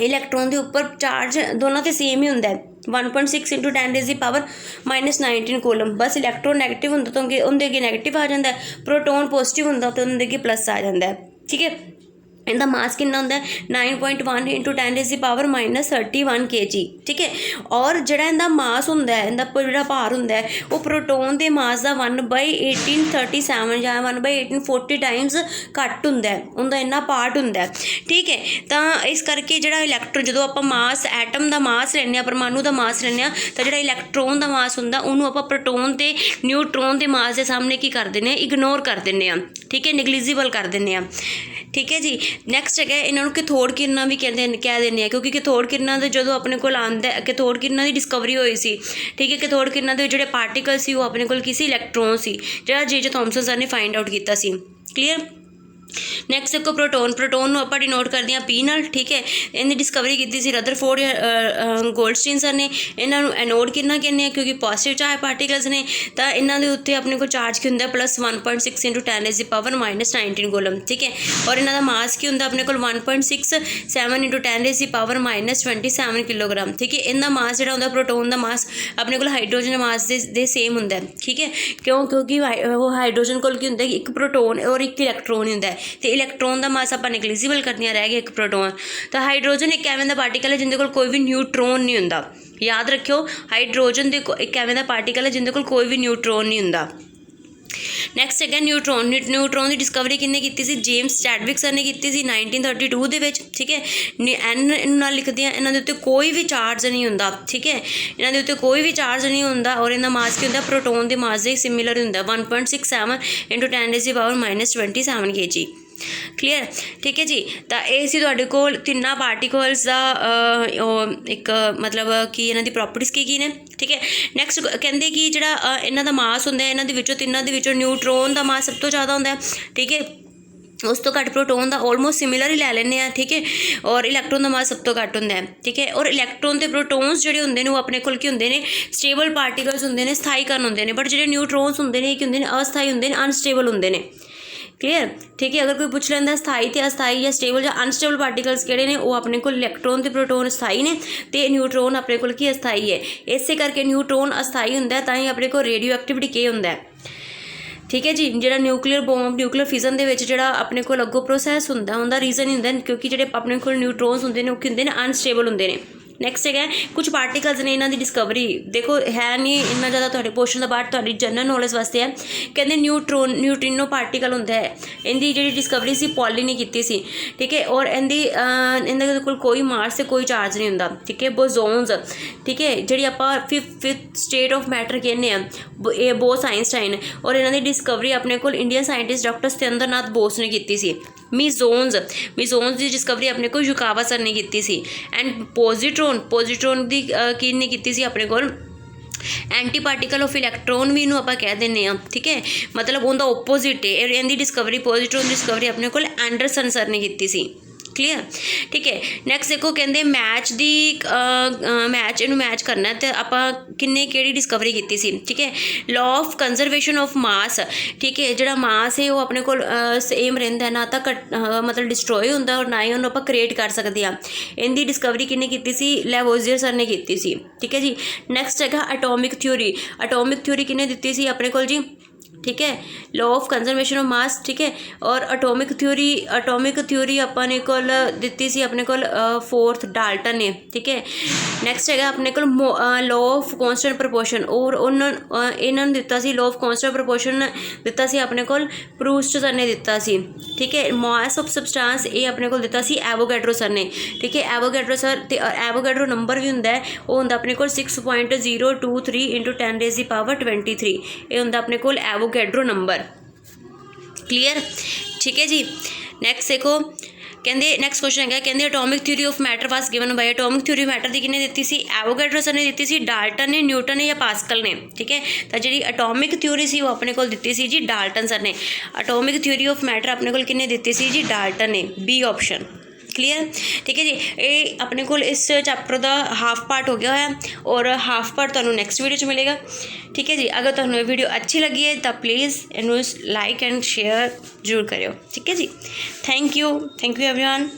ਇਲੈਕਟ੍ਰੋਨ ਦੇ ਉੱਪਰ ਚਾਰਜ ਦੋਨਾਂ 'ਤੇ ਸੇਮ ਹੀ ਹੁੰਦਾ ਹੈ, 1.6 × 10⁻⁻19 ਕੂਲਮ। ਬਸ ਇਲੈਕਟ੍ਰੋਨ ਨੈਗੇਟਿਵ ਹੁੰਦਾ ਤਾਂ ਉਹਦੇ ਅੱਗੇ ਨੈਗੇਟਿਵ ਆ ਜਾਂਦਾ, ਪ੍ਰੋਟੋਨ ਪੋਜ਼ੀਟਿਵ ਹੁੰਦਾ ਤਾਂ ਉਹਦੇ ਅੱਗੇ ਪਲੱਸ ਆ ਜਾਂਦਾ। ਠੀਕ ਹੈ। ਇਹਦਾ ਮਾਸ ਕਿੰਨਾ ਹੁੰਦਾ? 9.1 × 10⁻31 kg। ਠੀਕ ਹੈ। ਔਰ ਜਿਹੜਾ ਇਹਦਾ ਮਾਸ ਹੁੰਦਾ ਹੈ, ਇਹਦਾ ਜਿਹੜਾ ਭਾਰ ਹੁੰਦਾ ਹੈ, ਉਹ ਪ੍ਰੋਟੋਨ ਦੇ ਮਾਸ ਦਾ 1/1837 ਜਾਂ 1/1840 ਟਾਈਮਸ ਘੱਟ ਹੁੰਦਾ ਹੈ, ਉਹਦਾ ਇੰਨਾ ਪਾਰਟ ਹੁੰਦਾ। ਠੀਕ ਹੈ। ਤਾਂ ਇਸ ਕਰਕੇ ਜਿਹੜਾ ਇਲੈਕਟ੍ਰੋਨ, ਜਦੋਂ ਆਪਾਂ ਮਾਸ, ਐਟਮ ਦਾ ਮਾਸ ਲੈਂਦੇ ਹਾਂ, ਪਰਮਾਣੂ ਦਾ ਮਾਸ ਲੈਂਦੇ ਹਾਂ, ਤਾਂ ਜਿਹੜਾ ਇਲੈਕਟ੍ਰੋਨ ਦਾ ਮਾਸ ਹੁੰਦਾ ਉਹਨੂੰ ਆਪਾਂ ਪ੍ਰੋਟੋਨ ਅਤੇ ਨਿਊਟਰੋਨ ਦੇ ਮਾਸ ਦੇ ਸਾਹਮਣੇ ਕੀ ਕਰ ਦਿੰਦੇ ਹਾਂ? ਇਗਨੋਰ ਕਰ ਦਿੰਦੇ ਹਾਂ। ਠੀਕ ਹੈ। ਨਿਗਲੀਜੀਬਲ ਕਰ ਦਿੰਦੇ ਹਾਂ। ਠੀਕ ਹੈ ਜੀ। ਨੈਕਸਟ ਹੈਗਾ ਇਹਨਾਂ ਨੂੰ ਕੈਥੋਡ ਕਿਰਨਾਂ ਵੀ ਕਹਿ ਦਿੰਦੇ ਆ, ਕਿਉਂਕਿ ਕੈਥੋਡ ਕਿਰਨਾਂ ਦੇ ਜਦੋਂ ਆਪਣੇ ਕੋਲ ਆਉਂਦਾ, ਕੈਥੋਡ ਕਿਰਨਾਂ ਦੀ ਡਿਸਕਵਰੀ ਹੋਈ ਸੀ। ਠੀਕ ਹੈ। ਕੈਥੋਡ ਕਿਰਨਾਂ ਦੇ ਜਿਹੜੇ ਪਾਰਟੀਕਲ ਸੀ ਉਹ ਆਪਣੇ ਕੋਲ ਕੀ ਸੀ? ਇਲੈਕਟ੍ਰੋਨ ਸੀ, ਜਿਹੜਾ ਜੇ ਥੋਮਸਨ ਸਰ ਨੇ ਫਾਈਂਡ ਆਊਟ ਕੀਤਾ ਸੀ। ਕਲੀਅਰ। ਨੈਕਸਟ ਦੇਖੋ ਪ੍ਰੋਟੋਨ ਨੂੰ ਆਪਾਂ ਡਿਨੋਟ ਕਰਦੇ ਹਾਂ P ਨਾਲ। ਠੀਕ ਹੈ। ਇਹਦੀ ਡਿਸਕਵਰੀ ਕੀਤੀ ਸੀ ਰਦਰਫੋਰਡ ਗੋਲਡਸਟੀਨ ਸਰ ਨੇ। ਇਹਨਾਂ ਨੂੰ ਐਨੋਡ ਕਿਰਨਾਂ ਕਹਿੰਦੇ ਆ ਕਿਉਂਕਿ ਪੋਜ਼ੀਟਿਵ ਚਾਰਜ ਪਾਰਟੀਕਲਸ ਨੇ, ਤਾਂ ਇਹਨਾਂ ਦੇ ਉੱਤੇ ਆਪਣੇ ਕੋਲ ਚਾਰਜ ਕੀ ਹੁੰਦਾ? +1.6 × 10⁻⁻19 ਕੂਲਮ। ਠੀਕ ਹੈ। ਔਰ ਇਹਨਾਂ ਦਾ ਮਾਸ ਕੀ ਹੁੰਦਾ ਆਪਣੇ ਕੋਲ? 1.67 × 10⁻⁻27 ਕਿਲੋਗ੍ਰਾਮ। ਠੀਕ ਹੈ। ਇਹਦਾ ਮਾਸ ਜਿਹੜਾ ਹੁੰਦਾ, ਪ੍ਰੋਟੋਨ ਦਾ ਮਾਸ ਆਪਣੇ ਕੋਲ ਹਾਈਡਰੋਜਨ ਮਾਸ ਦੇ ਸੇਮ ਹੁੰਦਾ। ਠੀਕ ਹੈ। ਕਿਉਂਕਿ ਉਹ ਹਾਈਡਰੋਜਨ ਕੋਲ ਕੀ ਹੁੰਦਾ? ਇੱਕ ਪ੍ਰੋਟੋਨ ਔਰ ਇੱਕ ਇਲੈਕਟ੍ਰੋਨ ਹੀ ਹੁੰਦਾ। ਅਤੇ ਇਲੈਕਟ੍ਰੋਨ ਦਾ ਮਾਸ ਆਪਾਂ ਨਿਗਲੀਜੀਬਲ ਕਰਦੀਆਂ, ਰਹਿ ਗਿਆ ਇੱਕ ਪ੍ਰੋਟੋਨ। ਤਾਂ ਹਾਈਡਰੋਜਨ ਇੱਕ ਐਵੇਂ ਦਾ ਪਾਰਟੀਕਲ ਹੈ ਜਿਹਦੇ ਕੋਲ ਕੋਈ ਵੀ ਨਿਊਟਰੋਨ ਨਹੀਂ ਹੁੰਦਾ। ਯਾਦ ਰੱਖਿਓ, ਹਾਈਡਰੋਜਨ ਦੇ ਇੱਕ ਐਵੇਂ ਦਾ ਪਾਰਟੀਕਲ ਹੈ ਜਿਹਦੇ ਕੋਲ ਕੋਈ ਵੀ ਨਿਊਟਰੋਨ ਨਹੀਂ ਹੁੰਦਾ। ਨੈਕਸਟ ਹੈਗਾ ਨਿਊਟਰੋਨ ਦੀ ਡਿਸਕਵਰੀ ਕਿਹਨੇ ਕੀਤੀ ਸੀ? ਜੇਮਸ ਚੈਡਵਿਕ ਸਰ ਨੇ ਕੀਤੀ ਸੀ 1932 ਦੇ ਵਿੱਚ। ਠੀਕ ਹੈ। ਐਨ ਨਾਲ ਲਿਖਦੇ ਆ, ਇਹਨਾਂ ਦੇ ਉੱਤੇ ਕੋਈ ਵੀ ਚਾਰਜ ਨਹੀਂ ਹੁੰਦਾ। ਠੀਕ ਹੈ। ਇਹਨਾਂ ਦੇ ਉੱਤੇ ਕੋਈ ਵੀ ਚਾਰਜ ਨਹੀਂ ਹੁੰਦਾ, ਔਰ ਇਹਦਾ ਮਾਸ ਕੀ ਹੁੰਦਾ? ਪ੍ਰੋਟੋਨ ਦੇ ਮਾਸ ਦੇ ਸਿਮਿਲਰ ਹੁੰਦਾ, 1.67 × 10⁻⁻27 kg। ਕਲੀਅਰ। ਠੀਕ ਹੈ ਜੀ। ਤਾਂ ਇਹ ਸੀ ਤੁਹਾਡੇ ਕੋਲ ਤਿੰਨਾਂ ਪਾਰਟੀਕਲਸ ਦਾ ਇੱਕ ਮਤਲਬ ਕਿ ਇਹਨਾਂ ਦੀ ਪ੍ਰੋਪਰਟੀਜ਼ ਕੀ ਨੇ। ਠੀਕ ਹੈ। ਨੈਕਸਟ ਕਹਿੰਦੇ ਕਿ ਜਿਹੜਾ ਇਹਨਾਂ ਦਾ ਮਾਸ ਹੁੰਦਾ, ਇਹਨਾਂ ਦੇ ਵਿੱਚੋਂ ਤਿੰਨਾਂ ਦੇ ਵਿੱਚੋਂ ਨਿਊਟਰੋਨ ਦਾ ਮਾਸ ਸਭ ਤੋਂ ਜ਼ਿਆਦਾ ਹੁੰਦਾ। ਠੀਕ ਹੈ। ਉਸ ਤੋਂ ਘੱਟ ਪ੍ਰੋਟੋਨ ਦਾ ਆਲਮੋਸਟ ਸਿਮਿਲਰ ਹੀ ਲੈ ਲੈਂਦੇ ਆ। ਠੀਕ ਹੈ। ਔਰ ਇਲੈਕਟ੍ਰੋਨ ਦਾ ਮਾਸ ਸਭ ਤੋਂ ਘੱਟ ਹੁੰਦਾ ਹੈ। ਠੀਕ ਹੈ। ਔਰ ਇਲੈਕਟ੍ਰੋਨ ਅਤੇ ਪ੍ਰੋਟੋਨਸ ਜਿਹੜੇ ਹੁੰਦੇ ਨੇ ਉਹ ਆਪਣੇ ਕੋਲ ਕੀ ਹੁੰਦੇ ਨੇ? ਸਟੇਬਲ ਪਾਰਟੀਕਲਸ ਹੁੰਦੇ ਨੇ, ਸਥਾਈ ਕਣ ਹੁੰਦੇ ਨੇ। ਬਟ ਜਿਹੜੇ ਨਿਊਟਰੋਨਸ ਹੁੰਦੇ ਨੇ ਕੀ ਹੁੰਦੇ ਨੇ? ਅਸਥਾਈ ਹੁੰਦੇ ਨੇ, ਅਨਸਟੇਬਲ ਹੁੰਦੇ ਨੇ। ਕਲੀਅਰ। ਠੀਕ ਹੈ। ਅਗਰ ਕੋਈ ਪੁੱਛ ਲੈਂਦਾ ਸਥਾਈ ਅਤੇ ਅਸਥਾਈ ਜਾਂ ਸਟੇਬਲ ਜਾਂ ਅਨਸਟੇਬਲ ਪਾਰਟੀਕਲਸ ਕਿਹੜੇ ਨੇ, ਉਹ ਆਪਣੇ ਕੋਲ ਇਲੈਕਟ੍ਰੋਨ ਅਤੇ ਪ੍ਰੋਟੋਨ ਸਥਾਈ ਨੇ, ਅਤੇ ਨਿਊਟਰੋਨ ਆਪਣੇ ਕੋਲ ਕੀ ਅਸਥਾਈ ਹੈ। ਇਸੇ ਕਰਕੇ ਨਿਊਟਰੋਨ ਅਸਥਾਈ ਹੁੰਦਾ, ਤਾਂ ਹੀ ਆਪਣੇ ਕੋਲ ਰੇਡੀਓ ਐਕਟਿਵ ਡਿਕੇ ਹੁੰਦਾ। ਠੀਕ ਹੈ ਜੀ। ਜਿਹੜਾ ਨਿਊਕਲੀਅਰ ਬੋਮ, ਨਿਊਕਲੀਅਰ ਫਿਜ਼ਨ ਦੇ ਵਿੱਚ ਜਿਹੜਾ ਆਪਣੇ ਕੋਲ ਅੱਗੋਂ ਪ੍ਰੋਸੈਸ ਹੁੰਦਾ, ਉਹਦਾ ਰੀਜ਼ਨ ਹੀ ਹੁੰਦਾ ਕਿਉਂਕਿ ਜਿਹੜੇ ਆਪਣੇ ਕੋਲ ਨਿਊਟਰੋਨਸ ਹੁੰਦੇ ਨੇ ਉਹ ਕੀ ਹੁੰਦੇ ਨੇ? ਅਨਸਟੇਬਲ ਹੁੰਦੇ ਨੇ। ਨੈਕਸਟ ਹੈਗਾ ਕੁਝ ਪਾਰਟੀਕਲਸ ਨੇ, ਇਹਨਾਂ ਦੀ ਡਿਸਕਵਰੀ ਦੇਖੋ ਹੈ ਨਹੀਂ ਇੰਨਾ ਜ਼ਿਆਦਾ ਤੁਹਾਡੇ ਕੁਐਸਚਨ ਦਾ ਪਾਰਟ, ਤੁਹਾਡੀ ਜਨਰਲ ਨੌਲੇਜ ਵਾਸਤੇ ਹੈ। ਕਹਿੰਦੇ ਨਿਊਟ੍ਰਿਨੋ ਪਾਰਟੀਕਲ ਹੁੰਦਾ ਹੈ, ਇਹਦੀ ਜਿਹੜੀ ਡਿਸਕਵਰੀ ਸੀ ਪੌਲੀ ਨੇ ਕੀਤੀ ਸੀ, ਠੀਕ ਹੈ। ਔਰ ਇਹਦੇ ਕੋਲ ਕੋਈ ਮਾਸ ਤੇ ਕੋਈ ਚਾਰਜ ਨਹੀਂ ਹੁੰਦਾ, ਠੀਕ ਹੈ। ਬੋਜ਼ੋਨਸ, ਠੀਕ ਹੈ, ਜਿਹੜੀ ਆਪਾਂ ਫਿਫਥ ਸਟੇਟ ਆਫ ਮੈਟਰ ਕਹਿੰਦੇ ਆ, ਇਹ ਬੋਸ ਆਈਨਸਟਾਈਨ, ਔਰ ਇਹਨਾਂ ਦੀ ਡਿਸਕਵਰੀ ਆਪਣੇ ਕੋਲ ਇੰਡੀਅਨ ਸਾਇੰਟਿਸਟ ਡਾਕਟਰ ਸਤਿੰਦਰਨਾਥ ਬੋਸ ਨੇ ਕੀਤੀ ਸੀ। ਮੀਜ਼ੋਨਸ ਦੀ ਡਿਸਕਵਰੀ ਆਪਣੇ ਕੋਲ ਯੂਕਾਵਾ ਸਰ ਨੇ ਕੀਤੀ ਸੀ। ਐਂਡ ਪੋਜ਼ਿਟਰੋਨ ਦੀ ਕਿਹਨੇ ਕੀਤੀ ਸੀ ਆਪਣੇ ਕੋਲ, ਐਂਟੀ ਪਾਰਟੀਕਲ ਆਫ ਇਲੈਕਟ੍ਰੋਨ ਵੀ ਇਹਨੂੰ ਆਪਾਂ ਕਹਿ ਦਿੰਦੇ ਹਾਂ, ਠੀਕ ਹੈ, ਮਤਲਬ ਉਹਦਾ ਓਪੋਜ਼ਿਟ ਹੈ। ਇਹਦੀ ਡਿਸਕਵਰੀ ਪੋਜ਼ਿਟਰੋਨ ਦੀ ਡਿਸਕਵਰੀ ਆਪਣੇ ਕੋਲ ਐਂਡਰਸਨ ਸਰ ਨੇ ਕੀਤੀ ਸੀ, ਕਲੀਅਰ, ਠੀਕ ਹੈ। ਨੈਕਸਟ ਦੇਖੋ ਕਹਿੰਦੇ ਇਹਨੂੰ ਮੈਚ ਕਰਨਾ ਤੇ ਆਪਾਂ ਕਿਹੜੀ ਡਿਸਕਵਰੀ ਕੀਤੀ ਸੀ, ਠੀਕ ਹੈ। ਲਾਅ ਆਫ ਕੰਜ਼ਰਵੇਸ਼ਨ ਆਫ ਮਾਸ, ਠੀਕ ਹੈ, ਜਿਹੜਾ ਮਾਸ ਹੈ ਉਹ ਆਪਣੇ ਕੋਲ ਸੇਮ ਰਹਿੰਦਾ, ਨਾ ਤਾਂ ਮਤਲਬ ਡਿਸਟਰੋਏ ਹੁੰਦਾ ਔਰ ਨਾ ਹੀ ਉਹਨੂੰ ਆਪਾਂ ਕ੍ਰੀਏਟ ਕਰ ਸਕਦੇ ਹਾਂ। ਇਹਦੀ ਡਿਸਕਵਰੀ ਕਿਹਨੇ ਕੀਤੀ ਸੀ, ਲੈਵੋਜ਼ੀਅਰ ਸਰ ਨੇ ਕੀਤੀ ਸੀ, ਠੀਕ ਹੈ ਜੀ। ਨੈਕਸਟ ਹੈਗਾ ਐਟੋਮਿਕ ਥਿਊਰੀ ਕਿਹਨੇ ਦਿੱਤੀ ਸੀ ਆਪਣੇ ਕੋਲ ਜੀ, ठीक है। Law of conservation of mass, ठीक है। और एटॉमिक थ्योरी अपने को दी सी अपने को फोर्थ डाल्टन ने, ठीक है। नैक्सट है अपने को लॉ ऑफ कॉन्स्टेंट प्रपोर्शन, और इन्होंने दिता सी लॉ ऑफ कॉन्स्टेंट प्रपोर्शन दिता सी अपने को प्रूस्ट सर ने दिता सी, ठीक है। मास ऑफ सबसटेंस ये अपने को दिता सी एवोगैड्रो सर ने, ठीक है। एवोगैड्रो सर एवोगैड्रो नंबर भी होंदा है, वो होंदा अपने को 6.023 × 10⁻23 ये होंदा अपने को एवोगैड्रो नंबर, क्लीयर, ठीक है जी। नैक्सट देखो कहते नैक्सट क्वेश्चन है कहते atomic theory of matter was given by, atomic theory matter की किने दी सी, एवोगैड्रो सर ने दी सी, डाल्टन ने, न्यूटन ने या पास्कल ने, ठीक है। तो जी एटॉमिक थ्योरी सी वो अपने को दी सी जी डाल्टन सर ने। एटॉमिक थ्योरी ऑफ मैटर अपने को किने दी सी जी डाल्टन ने, बी ऑप्शन, क्लीयर, ठीक है जी। ये अपने को इस चैप्टर का हाफ पार्ट हो गया है और हाफ पार्ट तुहानू नैक्सट वीडियो में मिलेगा, ठीक है जी। अगर तुहानू ये वीडियो अच्छी लगी है तो प्लीज़ इनू लाइक एंड शेयर जरूर करियो, ठीक है जी। Thank you everyone.